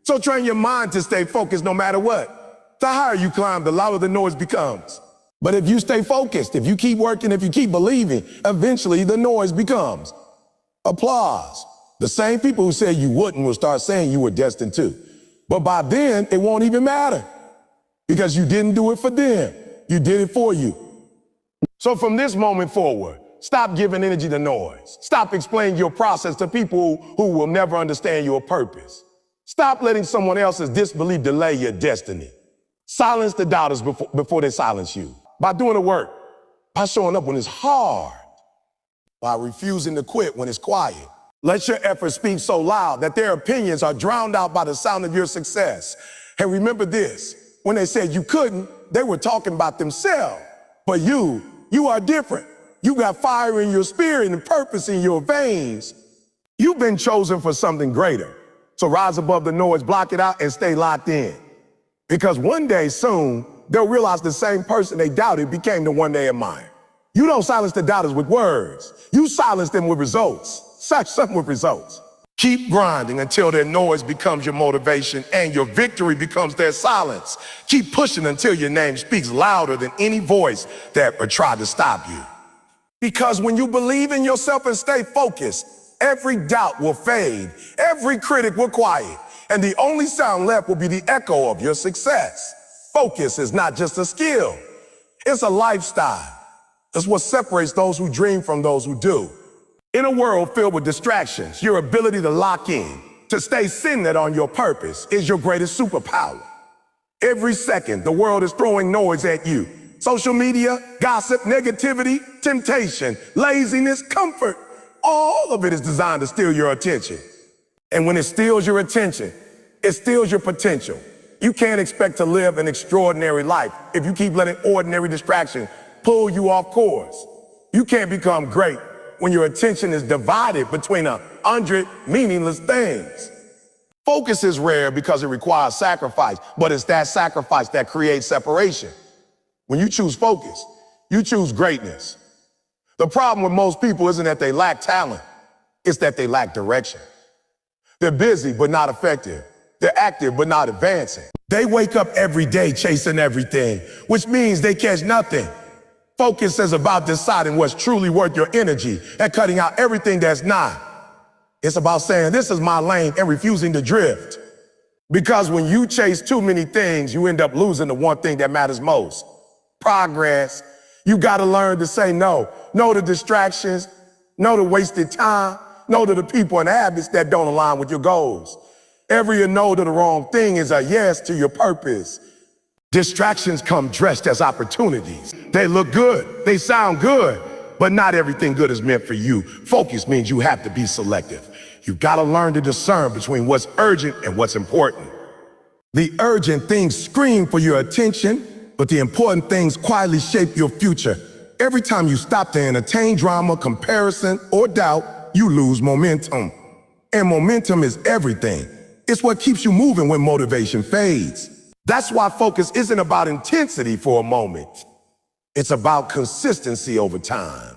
So train your mind to stay focused no matter what. The higher you climb, the louder the noise becomes. But if you stay focused, if you keep working, if you keep believing, eventually the noise becomes applause. The same people who said you wouldn't will start saying you were destined to. But by then, it won't even matter because you didn't do it for them. You did it for you. So from this moment forward, stop giving energy to noise. Stop explaining your process to people who will never understand your purpose. Stop letting someone else's disbelief delay your destiny. Silence the doubters before they silence you. By doing the work, by showing up when it's hard, by refusing to quit when it's quiet. Let your efforts speak so loud that their opinions are drowned out by the sound of your success. And remember this, when they said you couldn't, they were talking about themselves. But you are different. You got fire in your spirit and purpose in your veins. You've been chosen for something greater. So rise above the noise, block it out, and stay locked in. Because one day soon, they'll realize the same person they doubted became the one they admire. You don't silence the doubters with words. You silence them with results. Something with results. Keep grinding until their noise becomes your motivation and your victory becomes their silence. Keep pushing until your name speaks louder than any voice that would try to stop you. Because when you believe in yourself and stay focused, every doubt will fade, every critic will quiet, and the only sound left will be the echo of your success. Focus is not just a skill, it's a lifestyle. It's what separates those who dream from those who do. In a world filled with distractions, your ability to lock in, to stay centered on your purpose is your greatest superpower. Every second, the world is throwing noise at you. Social media, gossip, negativity, temptation, laziness, comfort, all of it is designed to steal your attention. And when it steals your attention, it steals your potential. You can't expect to live an extraordinary life if you keep letting ordinary distractions pull you off course. You can't become great when your attention is divided between 100 meaningless things. Focus is rare because it requires sacrifice, but it's that sacrifice that creates separation. When you choose focus, you choose greatness. The problem with most people isn't that they lack talent, it's that they lack direction. They're busy but not effective. They're active but not advancing. They wake up every day chasing everything, which means they catch nothing. Focus is about deciding what's truly worth your energy and cutting out everything that's not. It's about saying, this is my lane, and refusing to drift. Because when you chase too many things, you end up losing the one thing that matters most. Progress. You gotta learn to say no. No to distractions, no to wasted time, no to the people and habits that don't align with your goals. Every no to the wrong thing is a yes to your purpose. Distractions come dressed as opportunities. They look good, they sound good, but not everything good is meant for you. Focus means you have to be selective. You gotta learn to discern between what's urgent and what's important. The urgent things scream for your attention, but the important things quietly shape your future. Every time you stop to entertain drama, comparison, or doubt, you lose momentum. And momentum is everything. It's what keeps you moving when motivation fades. That's why focus isn't about intensity for a moment. It's about consistency over time.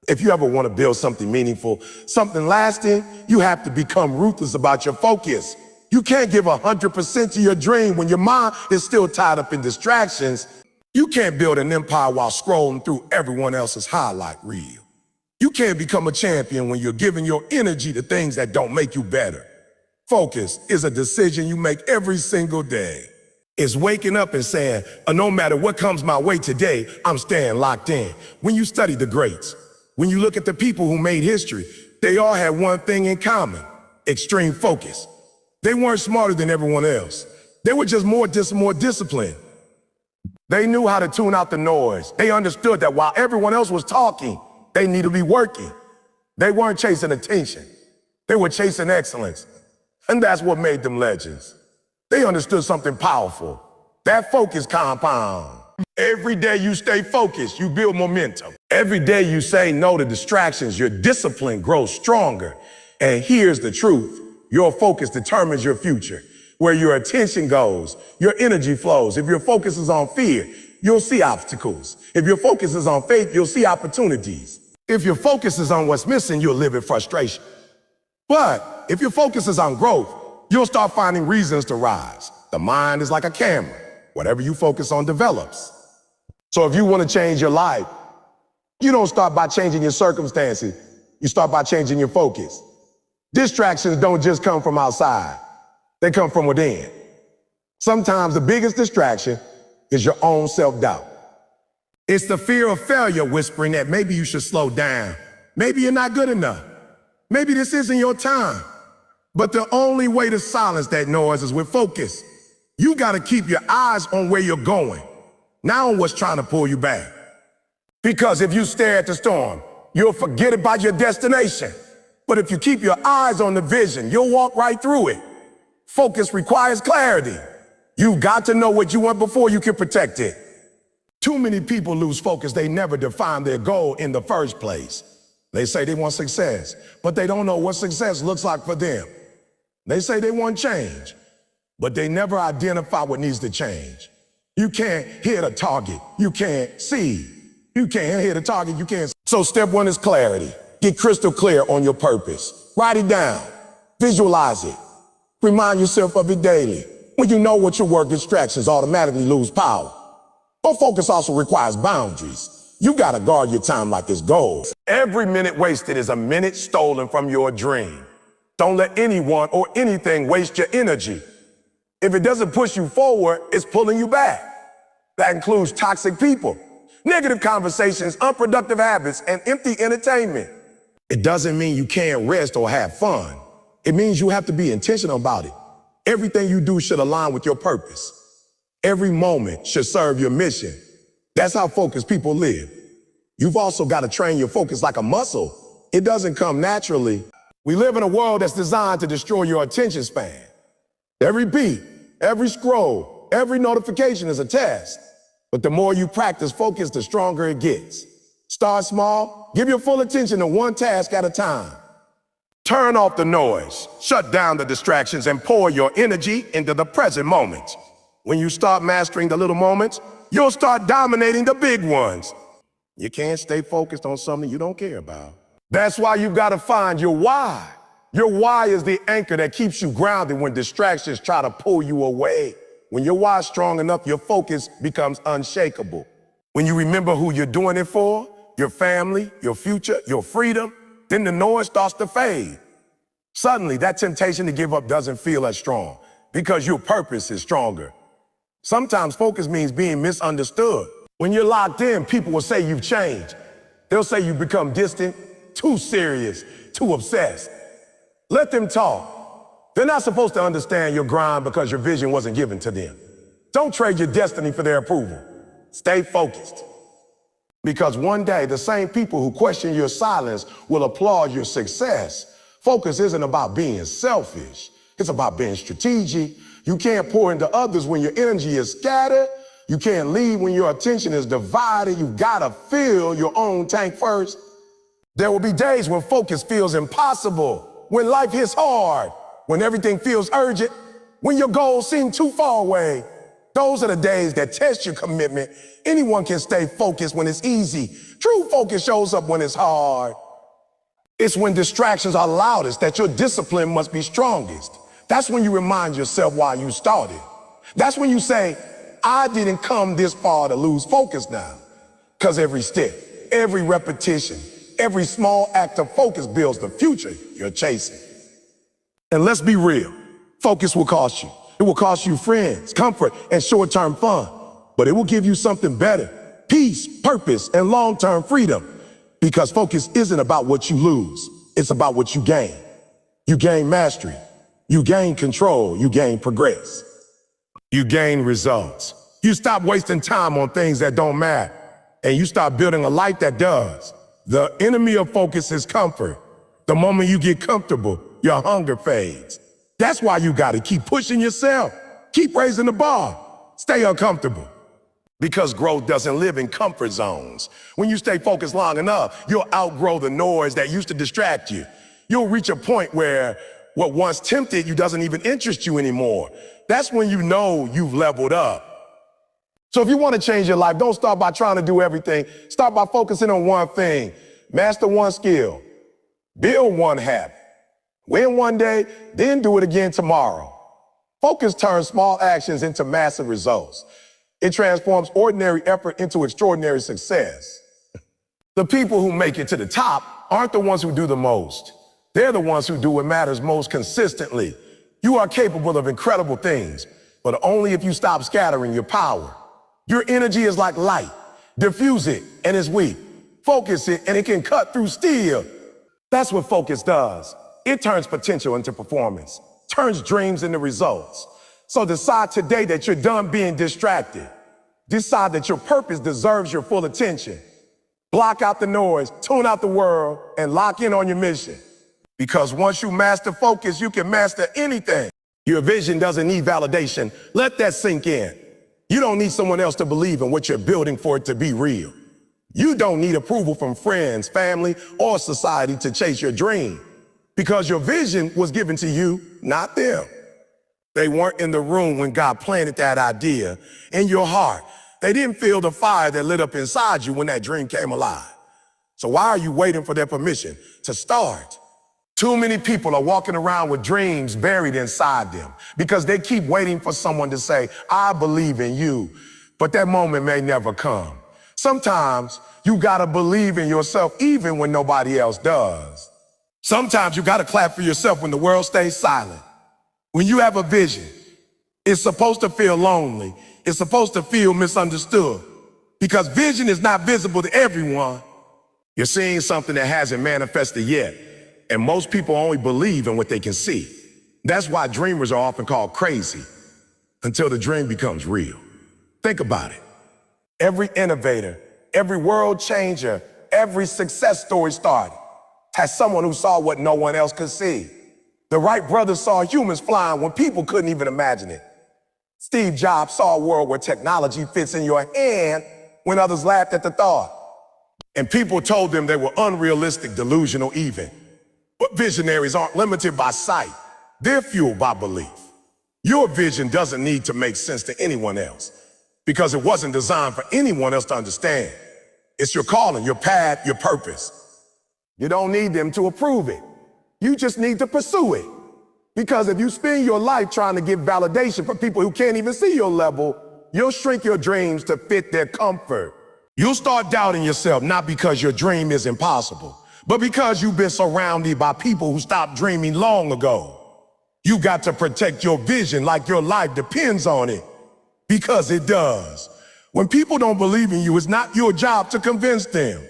If you ever want to build something meaningful, something lasting, you have to become ruthless about your focus. You can't give 100% to your dream when your mind is still tied up in distractions. You can't build an empire while scrolling through everyone else's highlight reel. You can't become a champion when you're giving your energy to things that don't make you better. Focus is a decision you make every single day. It's waking up and saying, no matter what comes my way today, I'm staying locked in. When you study the greats, when you look at the people who made history, they all had one thing in common: extreme focus. They weren't smarter than everyone else. They were just more disciplined. They knew how to tune out the noise. They understood that while everyone else was talking, they needed to be working. They weren't chasing attention. They were chasing excellence. And that's what made them legends. They understood something powerful. That focus compound. Every day you stay focused, you build momentum. Every day you say no to distractions, your discipline grows stronger. And here's the truth: Your focus determines your future. Where your attention goes, your energy flows. If your focus is on fear, you'll see obstacles. If your focus is on faith, you'll see opportunities. If your focus is on what's missing, you'll live in frustration. But if your focus is on growth, you'll start finding reasons to rise. The mind is like a camera. Whatever you focus on develops. So if you want to change your life, you don't start by changing your circumstances. You start by changing your focus. Distractions don't just come from outside. They come from within. Sometimes the biggest distraction is your own self-doubt. It's the fear of failure whispering that maybe you should slow down. Maybe you're not good enough. Maybe this isn't your time. But the only way to silence that noise is with focus. You got to keep your eyes on where you're going, not on what's trying to pull you back. Because if you stare at the storm, you'll forget about your destination. But if you keep your eyes on the vision, you'll walk right through it. Focus requires clarity. You've got to know what you want before you can protect it. Too many people lose focus. They never define their goal in the first place. They say they want success, but they don't know what success looks like for them. They say they want change, but they never identify what needs to change. You can't hit a target. You can't see. You can't hit a target. You can't. So step one is clarity. Get crystal clear on your purpose. Write it down. Visualize it. Remind yourself of it daily. When you know what your work, distractions automatically lose power. But focus also requires boundaries. You gotta guard your time like it's gold. Every minute wasted is a minute stolen from your dream. Don't let anyone or anything waste your energy. If it doesn't push you forward, it's pulling you back. That includes toxic people, negative conversations, unproductive habits, and empty entertainment. It doesn't mean you can't rest or have fun. It means you have to be intentional about it. Everything you do should align with your purpose. Every moment should serve your mission. That's how focused people live. You've also got to train your focus like a muscle. It doesn't come naturally. We live in a world that's designed to destroy your attention span. Every beat, every scroll, every notification is a test. But the more you practice focus, the stronger it gets. Start small, give your full attention to one task at a time. Turn off the noise, shut down the distractions, and pour your energy into the present moment. When you start mastering the little moments, you'll start dominating the big ones. You can't stay focused on something you don't care about. That's why you've got to find your why. Your why is the anchor that keeps you grounded when distractions try to pull you away. When your why is strong enough, your focus becomes unshakable. When you remember who you're doing it for, your family, your future, your freedom, then the noise starts to fade. Suddenly, that temptation to give up doesn't feel as strong because your purpose is stronger. Sometimes focus means being misunderstood. When you're locked in, people will say you've changed. They'll say you've become distant, too serious, too obsessed. Let them talk. They're not supposed to understand your grind because your vision wasn't given to them. Don't trade your destiny for their approval. Stay focused. Because one day, the same people who question your silence will applaud your success. Focus isn't about being selfish. It's about being strategic. You can't pour into others when your energy is scattered. You can't lead when your attention is divided. You gotta fill your own tank first. There will be days when focus feels impossible, when life hits hard, when everything feels urgent, when your goals seem too far away. Those are the days that test your commitment. Anyone can stay focused when it's easy. True focus shows up when it's hard. It's when distractions are loudest that your discipline must be strongest. That's when you remind yourself why you started. That's when you say, I didn't come this far to lose focus now. Because every step, every repetition, every small act of focus builds the future you're chasing. And let's be real, focus will cost you. It will cost you friends, comfort, and short-term fun. But it will give you something better, peace, purpose, and long-term freedom. Because focus isn't about what you lose. It's about what you gain. You gain mastery. You gain control. You gain progress. You gain results. You stop wasting time on things that don't matter. And you start building a life that does. The enemy of focus is comfort. The moment you get comfortable, your hunger fades. That's why you gotta keep pushing yourself. Keep raising the bar. Stay uncomfortable. Because growth doesn't live in comfort zones. When you stay focused long enough, you'll outgrow the noise that used to distract you. You'll reach a point where What once tempted you doesn't even interest you anymore. That's when you know you've leveled up. So if you want to change your life, don't start by trying to do everything. Start by focusing on one thing. Master one skill. Build one habit. Win one day, then do it again tomorrow. Focus turns small actions into massive results. It transforms ordinary effort into extraordinary success. The people who make it to the top aren't the ones who do the most. They're the ones who do what matters most consistently. You are capable of incredible things, but only if you stop scattering your power. Your energy is like light. Diffuse it and it's weak. Focus it and it can cut through steel. That's what focus does. It turns potential into performance, turns dreams into results. So decide today that you're done being distracted. Decide that your purpose deserves your full attention. Block out the noise, tune out the world, and lock in on your mission. Because once you master focus, you can master anything. Your vision doesn't need validation. Let that sink in. You don't need someone else to believe in what you're building for it to be real. You don't need approval from friends, family, or society to chase your dream. Because your vision was given to you, not them. They weren't in the room when God planted that idea in your heart. They didn't feel the fire that lit up inside you when that dream came alive. So why are you waiting for their permission to start? Too many people are walking around with dreams buried inside them because they keep waiting for someone to say, I believe in you, but that moment may never come. Sometimes you gotta believe in yourself even when nobody else does. Sometimes you gotta clap for yourself when the world stays silent. When you have a vision, it's supposed to feel lonely. It's supposed to feel misunderstood because vision is not visible to everyone. You're seeing something that hasn't manifested yet, and most people only believe in what they can see. That's why dreamers are often called crazy until the dream becomes real. Think about it. Every innovator, every world changer, every success story started has someone who saw what no one else could see. The Wright brothers saw humans flying when people couldn't even imagine it. Steve Jobs saw a world where technology fits in your hand when others laughed at the thought. And people told them they were unrealistic, delusional even. But visionaries aren't limited by sight. They're fueled by belief. Your vision doesn't need to make sense to anyone else because it wasn't designed for anyone else to understand. It's your calling, your path, your purpose. You don't need them to approve it. You just need to pursue it. Because if you spend your life trying to give validation from people who can't even see your level, you'll shrink your dreams to fit their comfort. You'll start doubting yourself, not because your dream is impossible, but because you've been surrounded by people who stopped dreaming long ago. You got to protect your vision like your life depends on it, because it does. When people don't believe in you, it's not your job to convince them.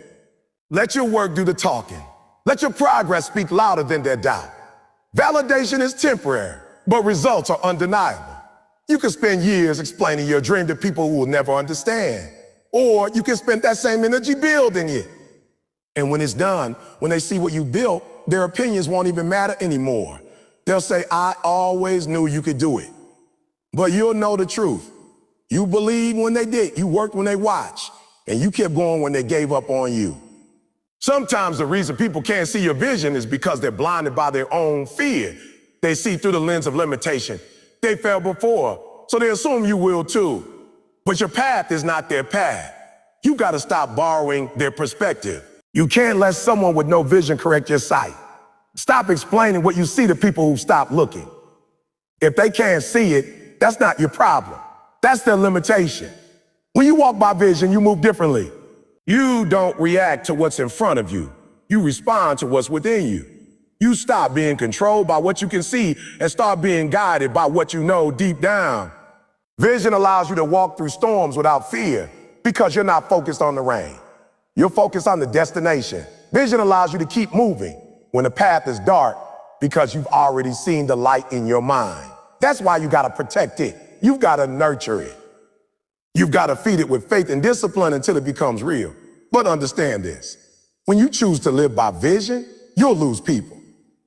Let your work do the talking. Let your progress speak louder than their doubt. Validation is temporary, but results are undeniable. You can spend years explaining your dream to people who will never understand, or you can spend that same energy building it. And when it's done, when they see what you built, their opinions won't even matter anymore. They'll say, I always knew you could do it. But you'll know the truth. You believed when they did, you worked when they watched, and you kept going when they gave up on you. Sometimes the reason people can't see your vision is because they're blinded by their own fear. They see through the lens of limitation. They failed before, so they assume you will too. But your path is not their path. You gotta stop borrowing their perspective. You can't let someone with no vision correct your sight. Stop explaining what you see to people who stop looking. If they can't see it, that's not your problem. That's their limitation. When you walk by vision, you move differently. You don't react to what's in front of you. You respond to what's within you. You stop being controlled by what you can see and start being guided by what you know deep down. Vision allows you to walk through storms without fear because you're not focused on the rain. You're focused on the destination. Vision allows you to keep moving when the path is dark because you've already seen the light in your mind. That's why you gotta protect it. You've gotta nurture it. You've got to feed it with faith and discipline until it becomes real. But understand this, when you choose to live by vision, you'll lose people.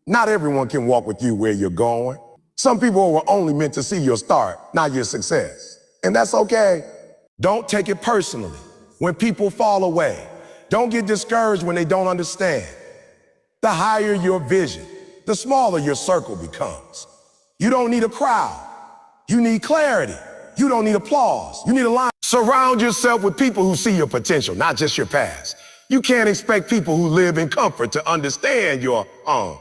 Not everyone can walk with you where you're going. Some people were only meant to see your start, not your success. And that's okay. Don't take it personally when people fall away. Don't get discouraged when they don't understand. The higher your vision, the smaller your circle becomes. You don't need a crowd. You need clarity. You don't need applause. You need alignment. Surround yourself with people who see your potential, not just your past. You can't expect people who live in comfort to understand your own.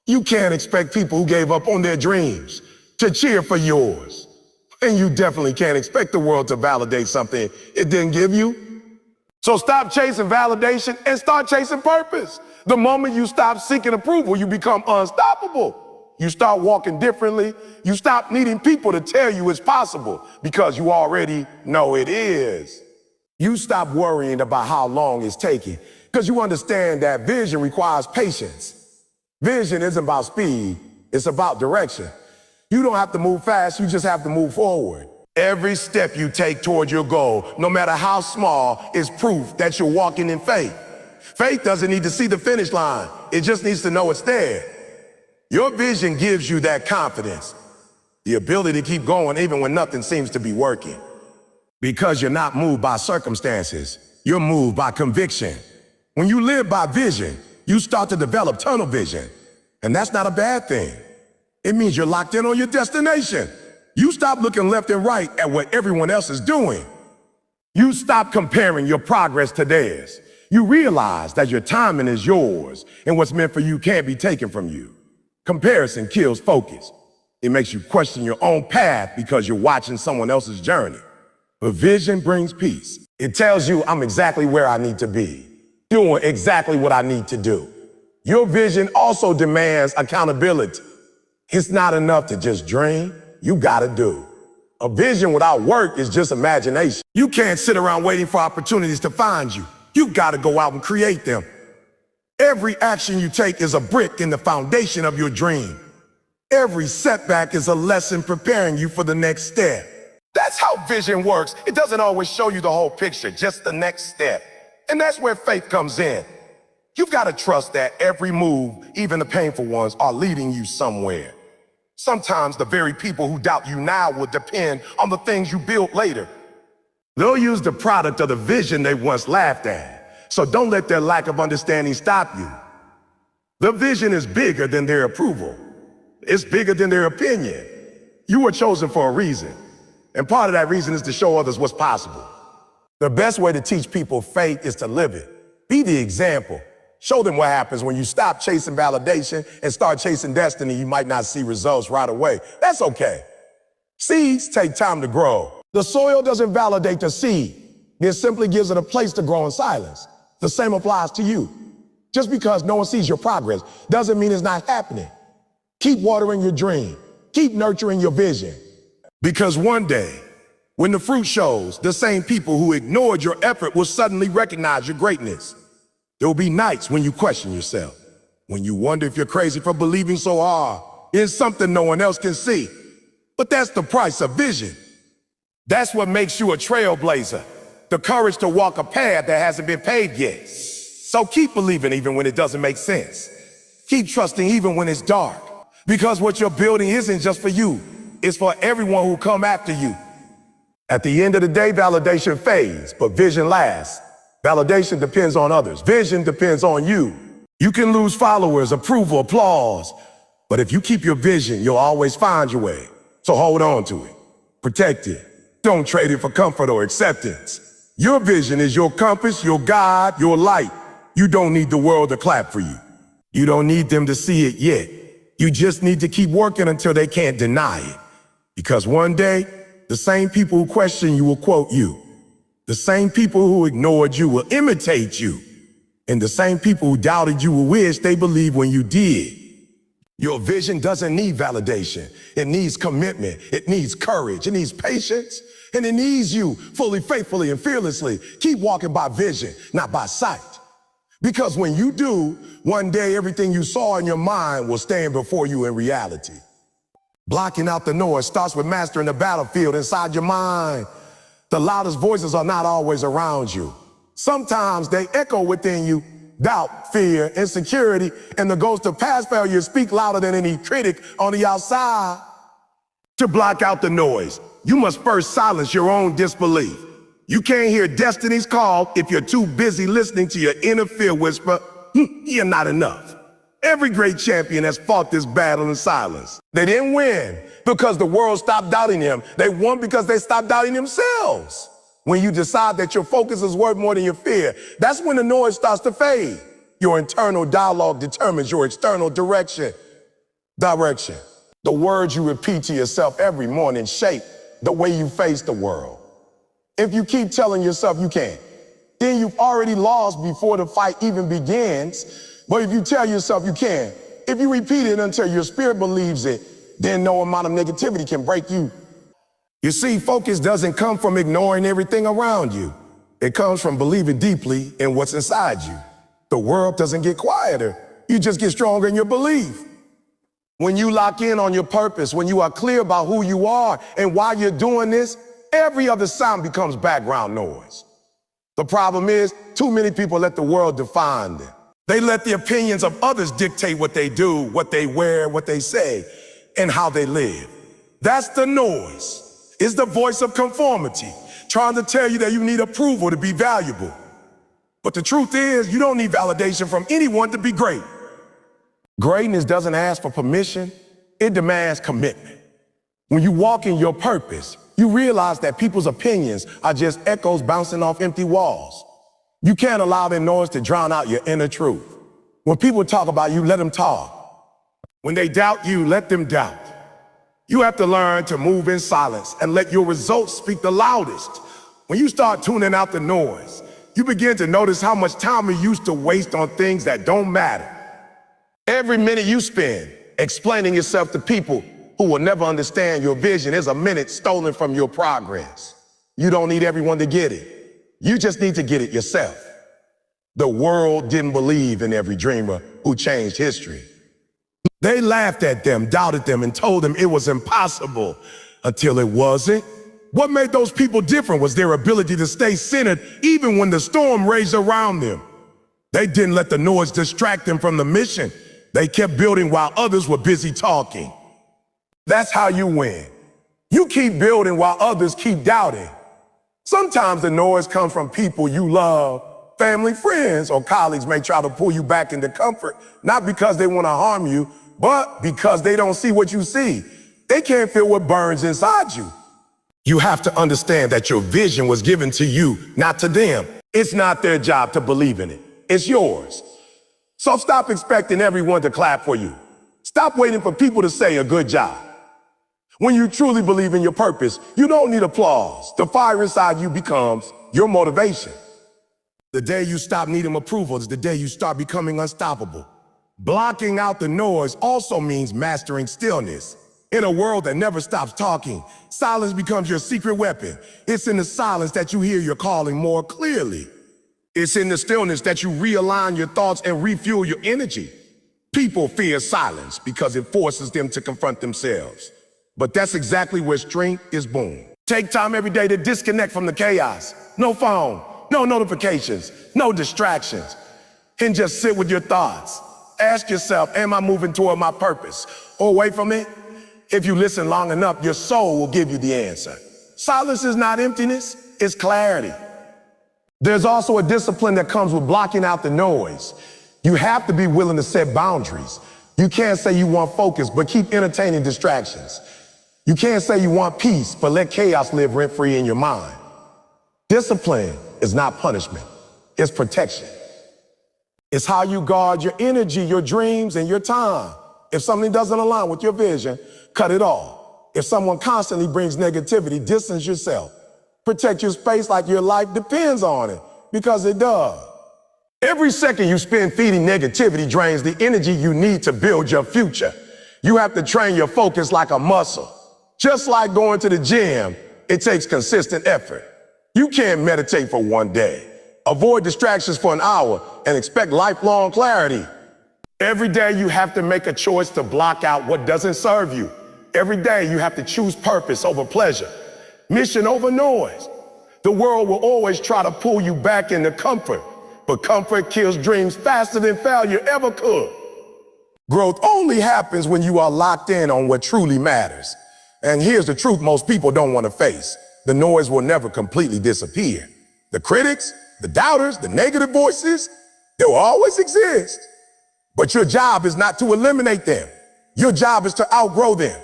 You can't expect people who gave up on their dreams to cheer for yours. And you definitely can't expect the world to validate something it didn't give you. So stop chasing validation and start chasing purpose. The moment you stop seeking approval, you become unstoppable. You start walking differently. You stop needing people to tell you it's possible because you already know it is. You stop worrying about how long it's taking because you understand that vision requires patience. Vision isn't about speed, it's about direction. You don't have to move fast, you just have to move forward. Every step you take toward your goal, no matter how small, is proof that you're walking in faith. Faith doesn't need to see the finish line, it just needs to know it's there. Your vision gives you that confidence, the ability to keep going even when nothing seems to be working. Because you're not moved by circumstances, you're moved by conviction. When you live by vision, you start to develop tunnel vision. And that's not a bad thing. It means you're locked in on your destination. You stop looking left and right at what everyone else is doing. You stop comparing your progress to theirs. You realize that your timing is yours and what's meant for you can't be taken from you. Comparison kills focus. It makes you question your own path because you're watching someone else's journey. But vision brings peace. It tells you I'm exactly where I need to be, doing exactly what I need to do. Your vision also demands accountability. It's not enough to just dream, you gotta do. A vision without work is just imagination. You can't sit around waiting for opportunities to find you. You gotta go out and create them. Every action you take is a brick in the foundation of your dream. Every setback is a lesson preparing you for the next step. That's how vision works. It doesn't always show you the whole picture, just the next step. And that's where faith comes in. You've got to trust that every move, even the painful ones, are leading you somewhere. Sometimes the very people who doubt you now will depend on the things you build later. They'll use the product of the vision they once laughed at. So don't let their lack of understanding stop you. The vision is bigger than their approval. It's bigger than their opinion. You were chosen for a reason. And part of that reason is to show others what's possible. The best way to teach people faith is to live it. Be the example. Show them what happens when you stop chasing validation and start chasing destiny. You might not see results right away. That's okay. Seeds take time to grow. The soil doesn't validate the seed. It simply gives it a place to grow in silence. The same applies to you. Just because no one sees your progress doesn't mean it's not happening. Keep watering your dream. Keep nurturing your vision. Because one day, when the fruit shows, the same people who ignored your effort will suddenly recognize your greatness. There will be nights when you question yourself, when you wonder if you're crazy for believing so hard in something no one else can see. But that's the price of vision. That's what makes you a trailblazer, the courage to walk a path that hasn't been paved yet. So keep believing even when it doesn't make sense. Keep trusting even when it's dark, because what you're building isn't just for you, it's for everyone who come after you. At the end of the day, validation fades, but vision lasts. Validation depends on others. Vision depends on you. You can lose followers, approval, applause, but if you keep your vision, you'll always find your way. So hold on to it. Protect it. Don't trade it for comfort or acceptance. Your vision is your compass, your guide, your light. You don't need the world to clap for you. You don't need them to see it yet. You just need to keep working until they can't deny it. Because one day, the same people who question you will quote you. The same people who ignored you will imitate you. And the same people who doubted you will wish they believed when you did. Your vision doesn't need validation. It needs commitment. It needs courage. It needs patience. And it needs you fully, faithfully, and fearlessly. Keep walking by vision, not by sight. Because when you do, one day everything you saw in your mind will stand before you in reality. Blocking out the noise starts with mastering the battlefield inside your mind. The loudest voices are not always around you. Sometimes they echo within you. Doubt, fear, insecurity, and the ghost of past failure speak louder than any critic on the outside. To block out the noise, you must first silence your own disbelief. You can't hear destiny's call if you're too busy listening to your inner fear whisper, you're not enough. Every great champion has fought this battle in silence. They didn't win because the world stopped doubting him. They won because they stopped doubting themselves. When you decide that your focus is worth more than your fear, that's when the noise starts to fade. Your internal dialogue determines your external direction. The words you repeat to yourself every morning shape the way you face the world. If you keep telling yourself you can't, then you've already lost before the fight even begins. But if you tell yourself you can, if you repeat it until your spirit believes it, then no amount of negativity can break you. You see, focus doesn't come from ignoring everything around you. It comes from believing deeply in what's inside you. The world doesn't get quieter. You just get stronger in your belief. When you lock in on your purpose, when you are clear about who you are and why you're doing this, every other sound becomes background noise. The problem is, too many people let the world define them. They let the opinions of others dictate what they do, what they wear, what they say, and how they live. That's the noise. It's the voice of conformity, trying to tell you that you need approval to be valuable. But the truth is, you don't need validation from anyone to be great. Greatness doesn't ask for permission, it demands commitment. When you walk in your purpose, you realize that people's opinions are just echoes bouncing off empty walls. You can't allow their noise to drown out your inner truth. When people talk about you, let them talk. When they doubt you, let them doubt. You have to learn to move in silence and let your results speak the loudest. When you start tuning out the noise, you begin to notice how much time you used to waste on things that don't matter. Every minute you spend explaining yourself to people who will never understand your vision is a minute stolen from your progress. You don't need everyone to get it. You just need to get it yourself. The world didn't believe in every dreamer who changed history. They laughed at them, doubted them, and told them it was impossible until it wasn't. What made those people different was their ability to stay centered even when the storm raged around them. They didn't let the noise distract them from the mission. They kept building while others were busy talking. That's how you win. You keep building while others keep doubting. Sometimes the noise comes from people you love. Family, friends, or colleagues may try to pull you back into comfort, not because they want to harm you, but because they don't see what you see. They can't feel what burns inside you. You have to understand that your vision was given to you, not to them. It's not their job to believe in it. It's yours. So stop expecting everyone to clap for you. Stop waiting for people to say a good job. When you truly believe in your purpose, you don't need applause. The fire inside you becomes your motivation. The day you stop needing approval is the day you start becoming unstoppable. Blocking out the noise also means mastering stillness. In a world that never stops talking, silence becomes your secret weapon. It's in the silence that you hear your calling more clearly. It's in the stillness that you realign your thoughts and refuel your energy. People fear silence because it forces them to confront themselves. But that's exactly where strength is born. Take time every day to disconnect from the chaos. No phone, no notifications, no distractions. And just sit with your thoughts. Ask yourself, am I moving toward my purpose or away from it? If you listen long enough, your soul will give you the answer. Silence is not emptiness, it's clarity. There's also a discipline that comes with blocking out the noise. You have to be willing to set boundaries. You can't say you want focus, but keep entertaining distractions. You can't say you want peace, but let chaos live rent-free in your mind. Discipline is not punishment, it's protection. It's how you guard your energy, your dreams, and your time. If something doesn't align with your vision, cut it off. If someone constantly brings negativity, distance yourself. Protect your space like your life depends on it, because it does. Every second you spend feeding negativity drains the energy you need to build your future. You have to train your focus like a muscle. Just like going to the gym, it takes consistent effort. You can't meditate for one day. Avoid distractions for an hour and expect lifelong clarity. Every day you have to make a choice to block out what doesn't serve you. Every day you have to choose purpose over pleasure, mission over noise. The world will always try to pull you back into comfort, but comfort kills dreams faster than failure ever could. Growth only happens when you are locked in on what truly matters. And here's the truth most people don't want to face. The noise will never completely disappear. The critics, the doubters, the negative voices, they will always exist. But your job is not to eliminate them. Your job is to outgrow them.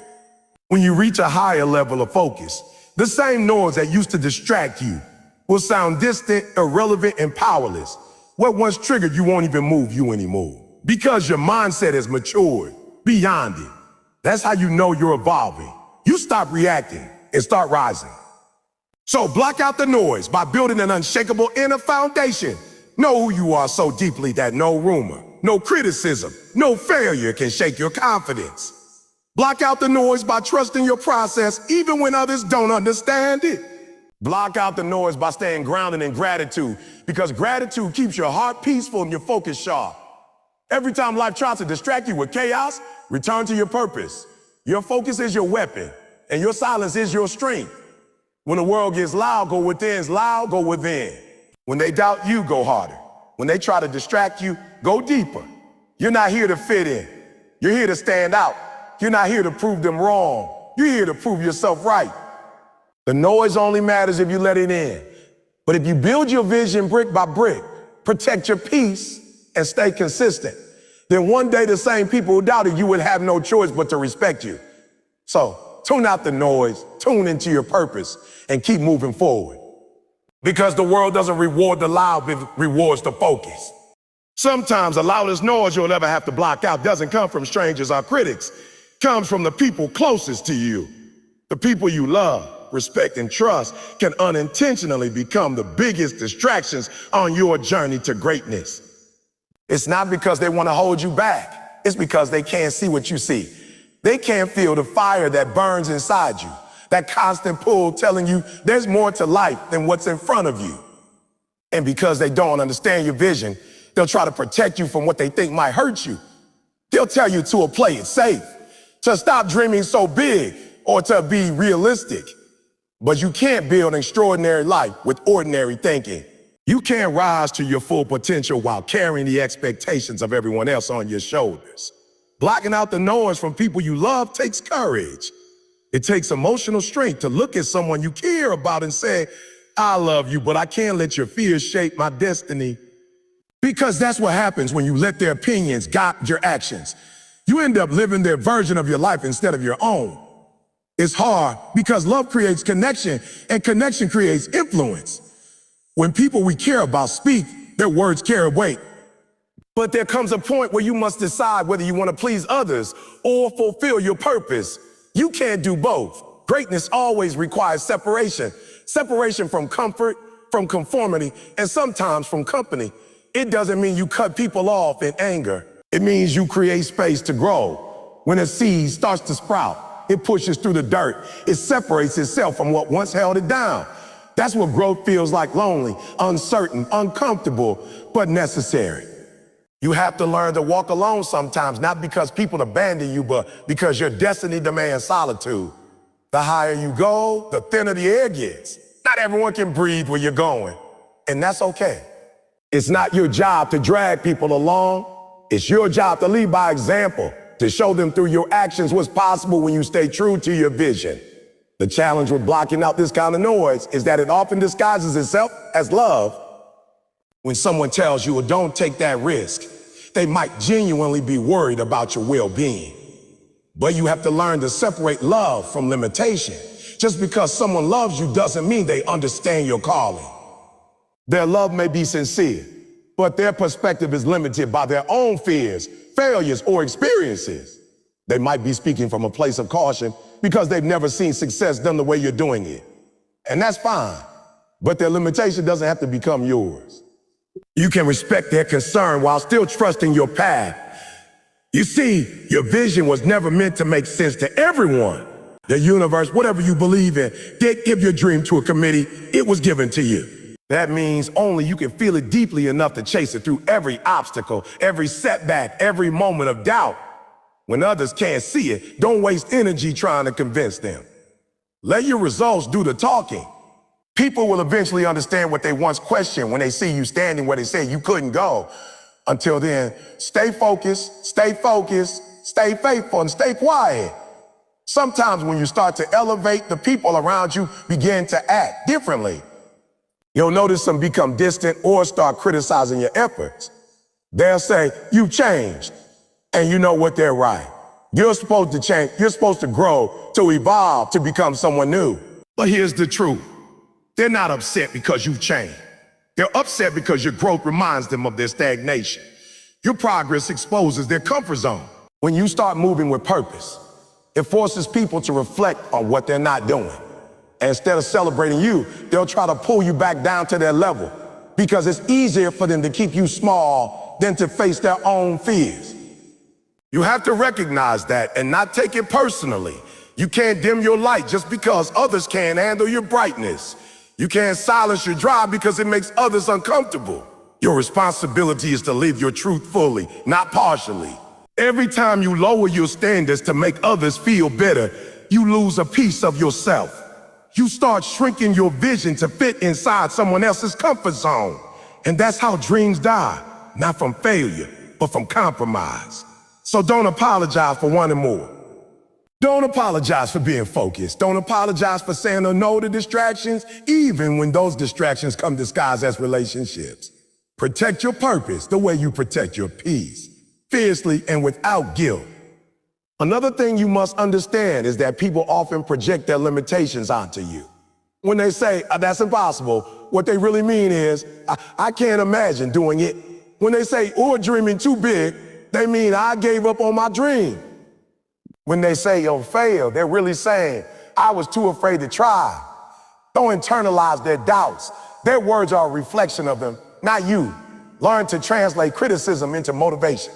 When you reach a higher level of focus, the same noise that used to distract you will sound distant, irrelevant, and powerless. What once triggered you won't even move you anymore because your mindset has matured beyond it. That's how you know you're evolving. You stop reacting and start rising. So block out the noise by building an unshakable inner foundation. Know who you are so deeply that no rumor, no criticism, no failure can shake your confidence. Block out the noise by trusting your process even when others don't understand it. Block out the noise by staying grounded in gratitude because gratitude keeps your heart peaceful and your focus sharp. Every time life tries to distract you with chaos, return to your purpose. Your focus is your weapon and your silence is your strength. When the world gets loud, go within. Loud, go within. When they doubt you, go harder. When they try to distract you, go deeper. You're not here to fit in. You're here to stand out. You're not here to prove them wrong. You're here to prove yourself right. The noise only matters if you let it in. But if you build your vision brick by brick, protect your peace, and stay consistent, then one day the same people who doubted you would have no choice but to respect you. So tune out the noise, tune into your purpose, and keep moving forward. Because the world doesn't reward the loud, it rewards the focus. Sometimes the loudest noise you'll ever have to block out doesn't come from strangers or critics. It comes from the people closest to you. The people you love, respect, and trust can unintentionally become the biggest distractions on your journey to greatness. It's not because they want to hold you back. It's because they can't see what you see. They can't feel the fire that burns inside you, that constant pull telling you there's more to life than what's in front of you. And because they don't understand your vision, they'll try to protect you from what they think might hurt you. They'll tell you to play it safe, to stop dreaming so big, or to be realistic. But you can't build an extraordinary life with ordinary thinking. You can't rise to your full potential while carrying the expectations of everyone else on your shoulders. Blocking out the noise from people you love takes courage. It takes emotional strength to look at someone you care about and say, I love you, but I can't let your fears shape my destiny. Because that's what happens when you let their opinions guide your actions. You end up living their version of your life instead of your own. It's hard because love creates connection and connection creates influence. When people we care about speak, their words carry weight. But there comes a point where you must decide whether you want to please others or fulfill your purpose. You can't do both. Greatness always requires separation. Separation from comfort, from conformity, and sometimes from company. It doesn't mean you cut people off in anger. It means you create space to grow. When a seed starts to sprout, it pushes through the dirt. It separates itself from what once held it down. That's what growth feels like: lonely, uncertain, uncomfortable, but necessary. You have to learn to walk alone sometimes, not because people abandon you, but because your destiny demands solitude. The higher you go, the thinner the air gets. Not everyone can breathe where you're going, and that's okay. It's not your job to drag people along. It's your job to lead by example, to show them through your actions what's possible when you stay true to your vision. The challenge with blocking out this kind of noise is that it often disguises itself as love. When someone tells you, well, don't take that risk, they might genuinely be worried about your well-being. But you have to learn to separate love from limitation. Just because someone loves you doesn't mean they understand your calling. Their love may be sincere, but their perspective is limited by their own fears, failures, or experiences. They might be speaking from a place of caution because they've never seen success done the way you're doing it. And that's fine, but their limitation doesn't have to become yours. You can respect their concern while still trusting your path. You see, your vision was never meant to make sense to everyone. The universe, whatever you believe in, didn't give your dream to a committee. It was given to you. That means only you can feel it deeply enough to chase it through every obstacle, every setback, every moment of doubt. When others can't see it, don't waste energy trying to convince them. Let your results do the talking. People will eventually understand what they once questioned when they see you standing where they said you couldn't go. Until then, stay focused, stay faithful, and stay quiet. Sometimes when you start to elevate, the people around you begin to act differently. You'll notice them become distant or start criticizing your efforts. They'll say, you've changed. And you know what? They're right. You're supposed to change. You're supposed to grow, to evolve, to become someone new. But here's the truth. They're not upset because you've changed. They're upset because your growth reminds them of their stagnation. Your progress exposes their comfort zone. When you start moving with purpose, it forces people to reflect on what they're not doing. And instead of celebrating you, they'll try to pull you back down to their level because it's easier for them to keep you small than to face their own fears. You have to recognize that and not take it personally. You can't dim your light just because others can't handle your brightness. You can't silence your drive because it makes others uncomfortable. Your responsibility is to live your truth fully, not partially. Every time you lower your standards to make others feel better, you lose a piece of yourself. You start shrinking your vision to fit inside someone else's comfort zone. And that's how dreams die, not from failure, but from compromise. So don't apologize for wanting more. Don't apologize for being focused. Don't apologize for saying no to distractions, even when those distractions come disguised as relationships. Protect your purpose the way you protect your peace, fiercely and without guilt. Another thing you must understand is that people often project their limitations onto you. When they say, that's impossible, what they really mean is, I can't imagine doing it. When they say, you're dreaming too big, they mean I gave up on my dream. When they say you'll fail, they're really saying, I was too afraid to try. Don't internalize their doubts. Their words are a reflection of them, not you. Learn to translate criticism into motivation.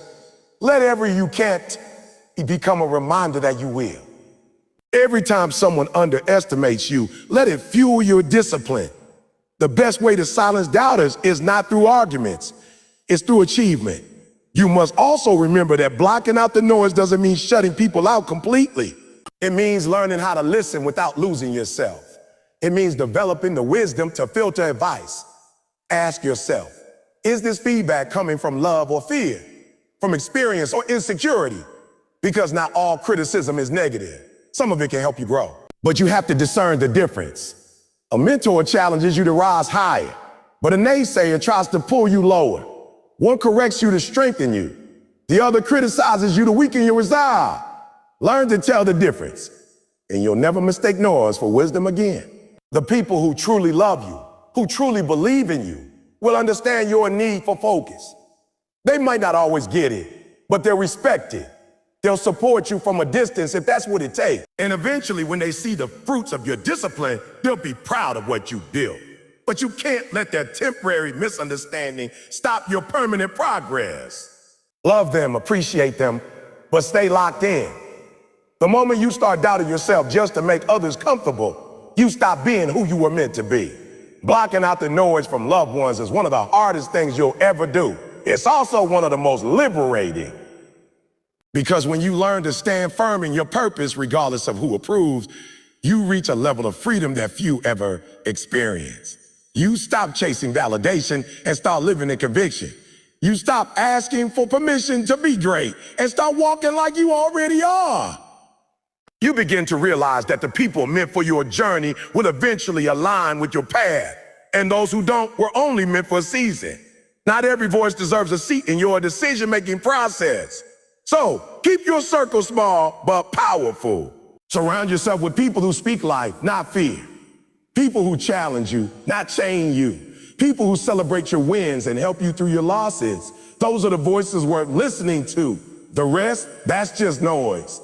Let every you can't become a reminder that you will. Every time someone underestimates you, let it fuel your discipline. The best way to silence doubters is not through arguments, it's through achievement. You must also remember that blocking out the noise doesn't mean shutting people out completely. It means learning how to listen without losing yourself. It means developing the wisdom to filter advice. Ask yourself, is this feedback coming from love or fear? From experience or insecurity? Because not all criticism is negative. Some of it can help you grow. But you have to discern the difference. A mentor challenges you to rise higher, but a naysayer tries to pull you lower. One corrects you to strengthen you. The other criticizes you to weaken your resolve. Learn to tell the difference, and you'll never mistake noise for wisdom again. The people who truly love you, who truly believe in you, will understand your need for focus. They might not always get it, but they'll respect it. They'll support you from a distance if that's what it takes. And eventually, when they see the fruits of your discipline, they'll be proud of what you built. But you can't let that temporary misunderstanding stop your permanent progress. Love them, appreciate them, but stay locked in. The moment you start doubting yourself just to make others comfortable, you stop being who you were meant to be. Blocking out the noise from loved ones is one of the hardest things you'll ever do. It's also one of the most liberating. Because when you learn to stand firm in your purpose, regardless of who approves, you reach a level of freedom that few ever experience. You stop chasing validation and start living in conviction. You stop asking for permission to be great and start walking like you already are. You begin to realize that the people meant for your journey will eventually align with your path, and those who don't were only meant for a season. Not every voice deserves a seat in your decision-making process. So keep your circle small but powerful. Surround yourself with people who speak life, not fear. People who challenge you, not chain you. People who celebrate your wins and help you through your losses. Those are the voices worth listening to. The rest, that's just noise.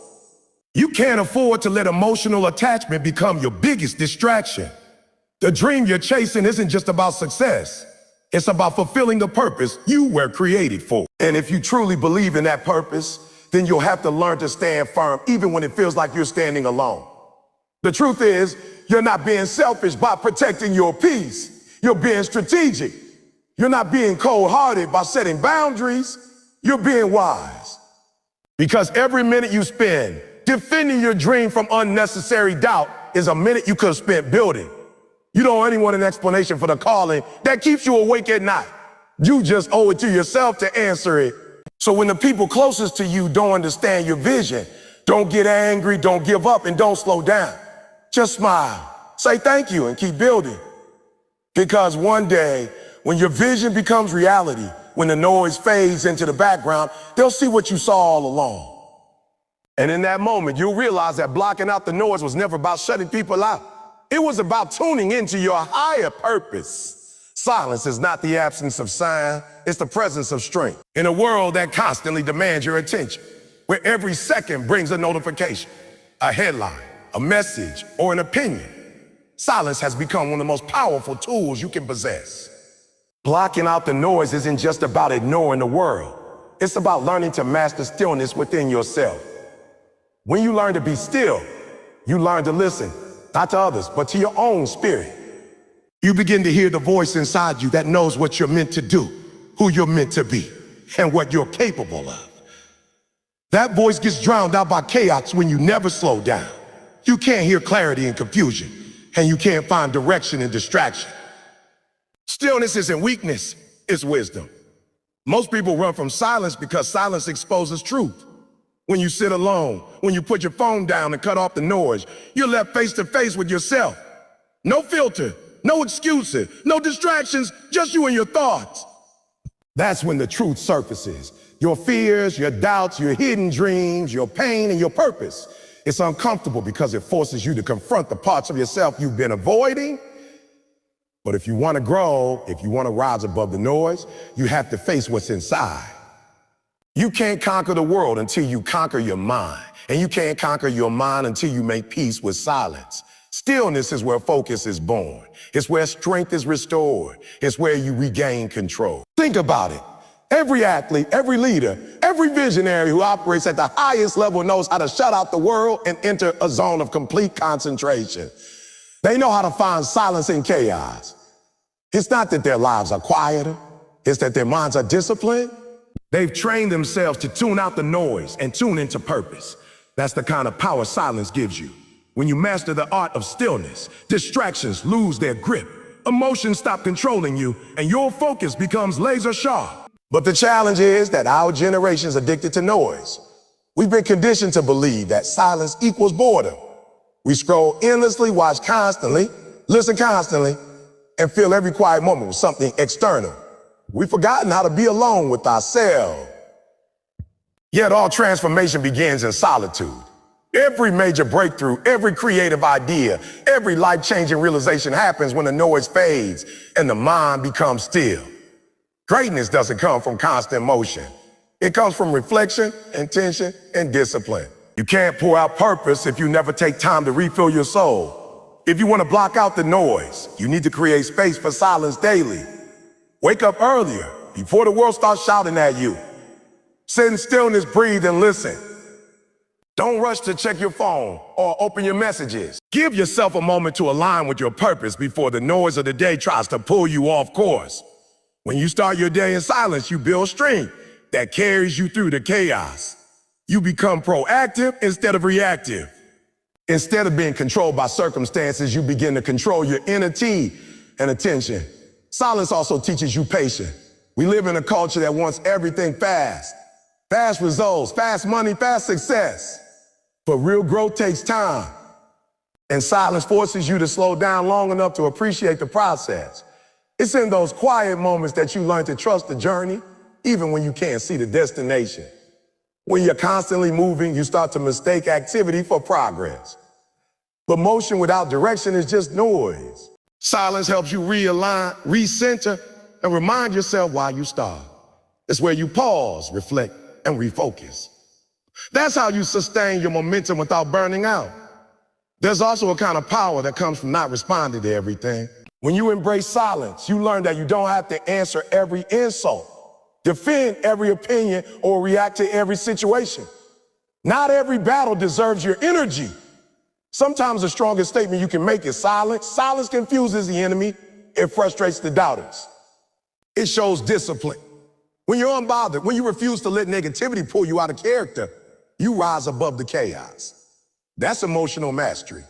You can't afford to let emotional attachment become your biggest distraction. The dream you're chasing isn't just about success. It's about fulfilling the purpose you were created for. And if you truly believe in that purpose, then you'll have to learn to stand firm even when it feels like you're standing alone. The truth is, you're not being selfish by protecting your peace. You're being strategic. You're not being cold-hearted by setting boundaries. You're being wise. Because every minute you spend defending your dream from unnecessary doubt is a minute you could have spent building. You don't owe anyone an explanation for the calling that keeps you awake at night. You just owe it to yourself to answer it. So when the people closest to you don't understand your vision, don't get angry, don't give up, and don't slow down. Just smile, say thank you, and keep building. Because one day, when your vision becomes reality, When the noise fades into the background, they'll see what you saw all along. And in that moment, you'll realize that blocking out the noise was never about shutting people out. It was about tuning into your higher purpose. Silence is not the absence of sound, it's the presence of strength. In a world that constantly demands your attention, where every second brings a notification, a headline, a message, or an opinion, silence has become one of the most powerful tools you can possess. Blocking out the noise isn't just about ignoring the world. It's about learning to master stillness within yourself. When you learn to be still, you learn to listen, not to others, but to your own spirit. You begin to hear the voice inside you that knows what you're meant to do, who you're meant to be, and what you're capable of. That voice gets drowned out by chaos when you never slow down. You can't hear clarity in confusion, and you can't find direction in distraction. Stillness isn't weakness, it's wisdom. Most people run from silence because silence exposes truth. When you sit alone, when you put your phone down and cut off the noise, you're left face to face with yourself. No filter, no excuses, no distractions, just you and your thoughts. That's when the truth surfaces. Your fears, your doubts, your hidden dreams, your pain, and your purpose. It's uncomfortable because it forces you to confront the parts of yourself you've been avoiding. But if you want to grow, if you want to rise above the noise, you have to face what's inside. You can't conquer the world until you conquer your mind. And you can't conquer your mind until you make peace with silence. Stillness is where focus is born. It's where strength is restored. It's where you regain control. Think about it. Every athlete, every leader, every visionary who operates at the highest level knows how to shut out the world and enter a zone of complete concentration. They know how to find silence in chaos. It's not that their lives are quieter. It's that their minds are disciplined. They've trained themselves to tune out the noise and tune into purpose. That's the kind of power silence gives you. When you master the art of stillness, distractions lose their grip, emotions stop controlling you, and your focus becomes laser sharp. But the challenge is that our generation's addicted to noise. We've been conditioned to believe that silence equals boredom. We scroll endlessly, watch constantly, listen constantly, and fill every quiet moment with something external. We've forgotten how to be alone with ourselves. Yet all transformation begins in solitude. Every major breakthrough, every creative idea, every life-changing realization happens when the noise fades and the mind becomes still. Greatness doesn't come from constant motion. It comes from reflection, intention, and discipline. You can't pour out purpose if you never take time to refill your soul. If you want to block out the noise, you need to create space for silence daily. Wake up earlier, before the world starts shouting at you. Sit in stillness, breathe, and listen. Don't rush to check your phone or open your messages. Give yourself a moment to align with your purpose before the noise of the day tries to pull you off course. When you start your day in silence, you build strength that carries you through the chaos. You become proactive instead of reactive. Instead of being controlled by circumstances, you begin to control your inner tea and attention. Silence also teaches you patience. We live in a culture that wants everything fast. Fast results, fast money, fast success. But real growth takes time. And silence forces you to slow down long enough to appreciate the process. It's in those quiet moments that you learn to trust the journey, even when you can't see the destination. When you're constantly moving, you start to mistake activity for progress. But motion without direction is just noise. Silence helps you realign, recenter, and remind yourself why you start. It's where you pause, reflect, and refocus. That's how you sustain your momentum without burning out. There's also a kind of power that comes from not responding to everything. When you embrace silence, you learn that you don't have to answer every insult, defend every opinion, or react to every situation. Not every battle deserves your energy. Sometimes the strongest statement you can make is silence. Silence confuses the enemy. It frustrates the doubters. It shows discipline. When you're unbothered, when you refuse to let negativity pull you out of character, you rise above the chaos. That's emotional mastery.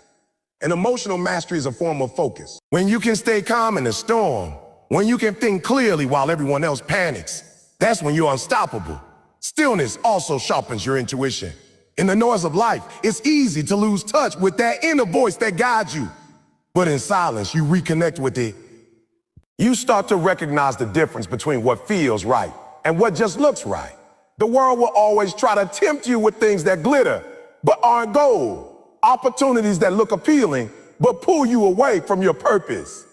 And emotional mastery is a form of focus. When you can stay calm in the storm, when you can think clearly while everyone else panics, that's when you're unstoppable. Stillness also sharpens your intuition. In the noise of life, it's easy to lose touch with that inner voice that guides you. But in silence, you reconnect with it. You start to recognize the difference between what feels right and what just looks right. The world will always try to tempt you with things that glitter but aren't gold, opportunities that look appealing but pull you away from your purpose.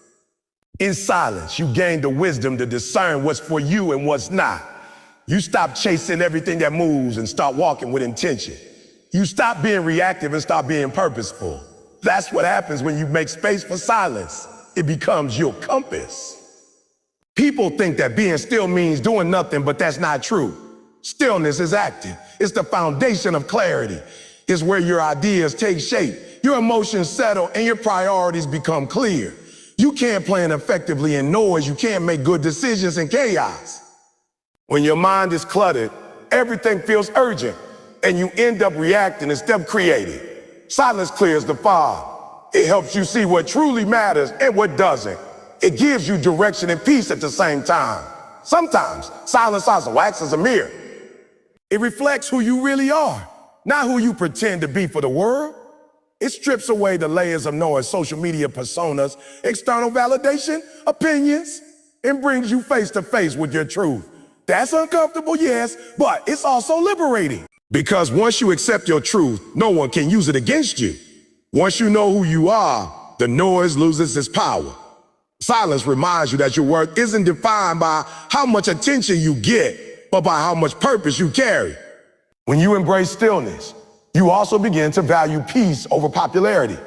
In silence, you gain the wisdom to discern what's for you and what's not. You stop chasing everything that moves and start walking with intention. You stop being reactive and start being purposeful. That's what happens when you make space for silence. It becomes your compass. People think that being still means doing nothing, but that's not true. Stillness is active. It's the foundation of clarity. It's where your ideas take shape, your emotions settle, and your priorities become clear. You can't plan effectively in noise. You can't make good decisions in chaos. When your mind is cluttered, everything feels urgent, and you end up reacting instead of creating. Silence clears the fog. It helps you see what truly matters and what doesn't. It gives you direction and peace at the same time. Sometimes, silence also acts as a mirror. It reflects who you really are, not who you pretend to be for the world. It strips away the layers of noise, social media personas, external validation, opinions, and brings you face to face with your truth. That's uncomfortable, yes, but it's also liberating. Because once you accept your truth, no one can use it against you. Once you know who you are, the noise loses its power. Silence reminds you that your worth isn't defined by how much attention you get, but by how much purpose you carry. When you embrace stillness, you also begin to value peace over popularity.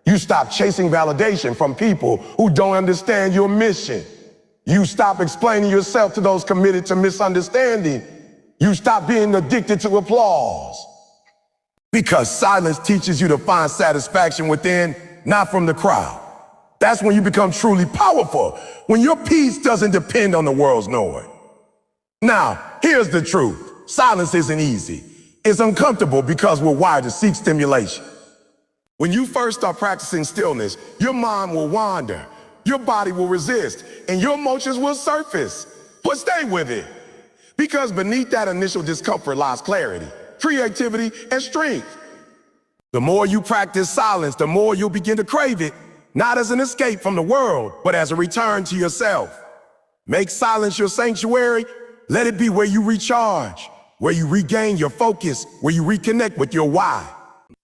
You stop chasing validation from people who don't understand your mission. You stop explaining yourself to those committed to misunderstanding. You stop being addicted to applause. Because silence teaches you to find satisfaction within, not from the crowd. That's when you become truly powerful, when your peace doesn't depend on the world's noise. Now, here's the truth. Silence isn't easy. It's uncomfortable because we're wired to seek stimulation. When you first start practicing stillness, your mind will wander, your body will resist, and your emotions will surface. But stay with it. Because beneath that initial discomfort lies clarity, creativity, and strength. The more you practice silence, the more you'll begin to crave it, not as an escape from the world, but as a return to yourself. Make silence your sanctuary. Let it be where you recharge, where you regain your focus, where you reconnect with your why.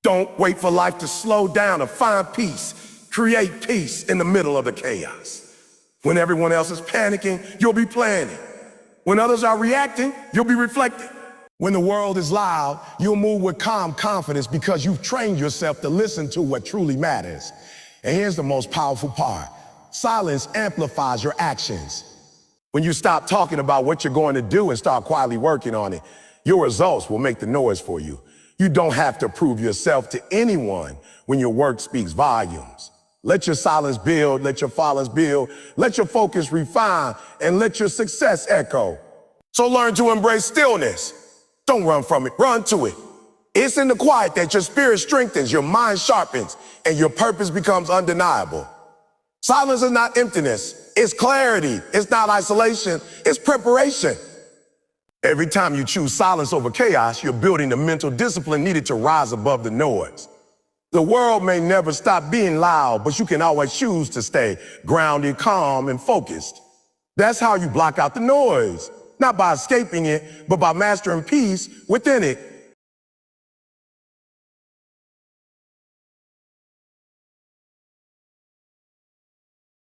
Don't wait for life to slow down to find peace. Create peace in the middle of the chaos. When everyone else is panicking, you'll be planning. When others are reacting, you'll be reflecting. When the world is loud, you'll move with calm confidence because you've trained yourself to listen to what truly matters. And here's the most powerful part. Silence amplifies your actions. When you stop talking about what you're going to do and start quietly working on it, your results will make the noise for you. You don't have to prove yourself to anyone when your work speaks volumes. Let your silence build, let your silence build, let your focus refine, and let your success echo. So learn to embrace stillness. Don't run from it, run to it. It's in the quiet that your spirit strengthens, your mind sharpens, and your purpose becomes undeniable. Silence is not emptiness, it's clarity. It's not isolation, it's preparation. Every time you choose silence over chaos, you're building the mental discipline needed to rise above the noise. The world may never stop being loud, but you can always choose to stay grounded, calm, and focused. That's how you block out the noise, not by escaping it, but by mastering peace within it.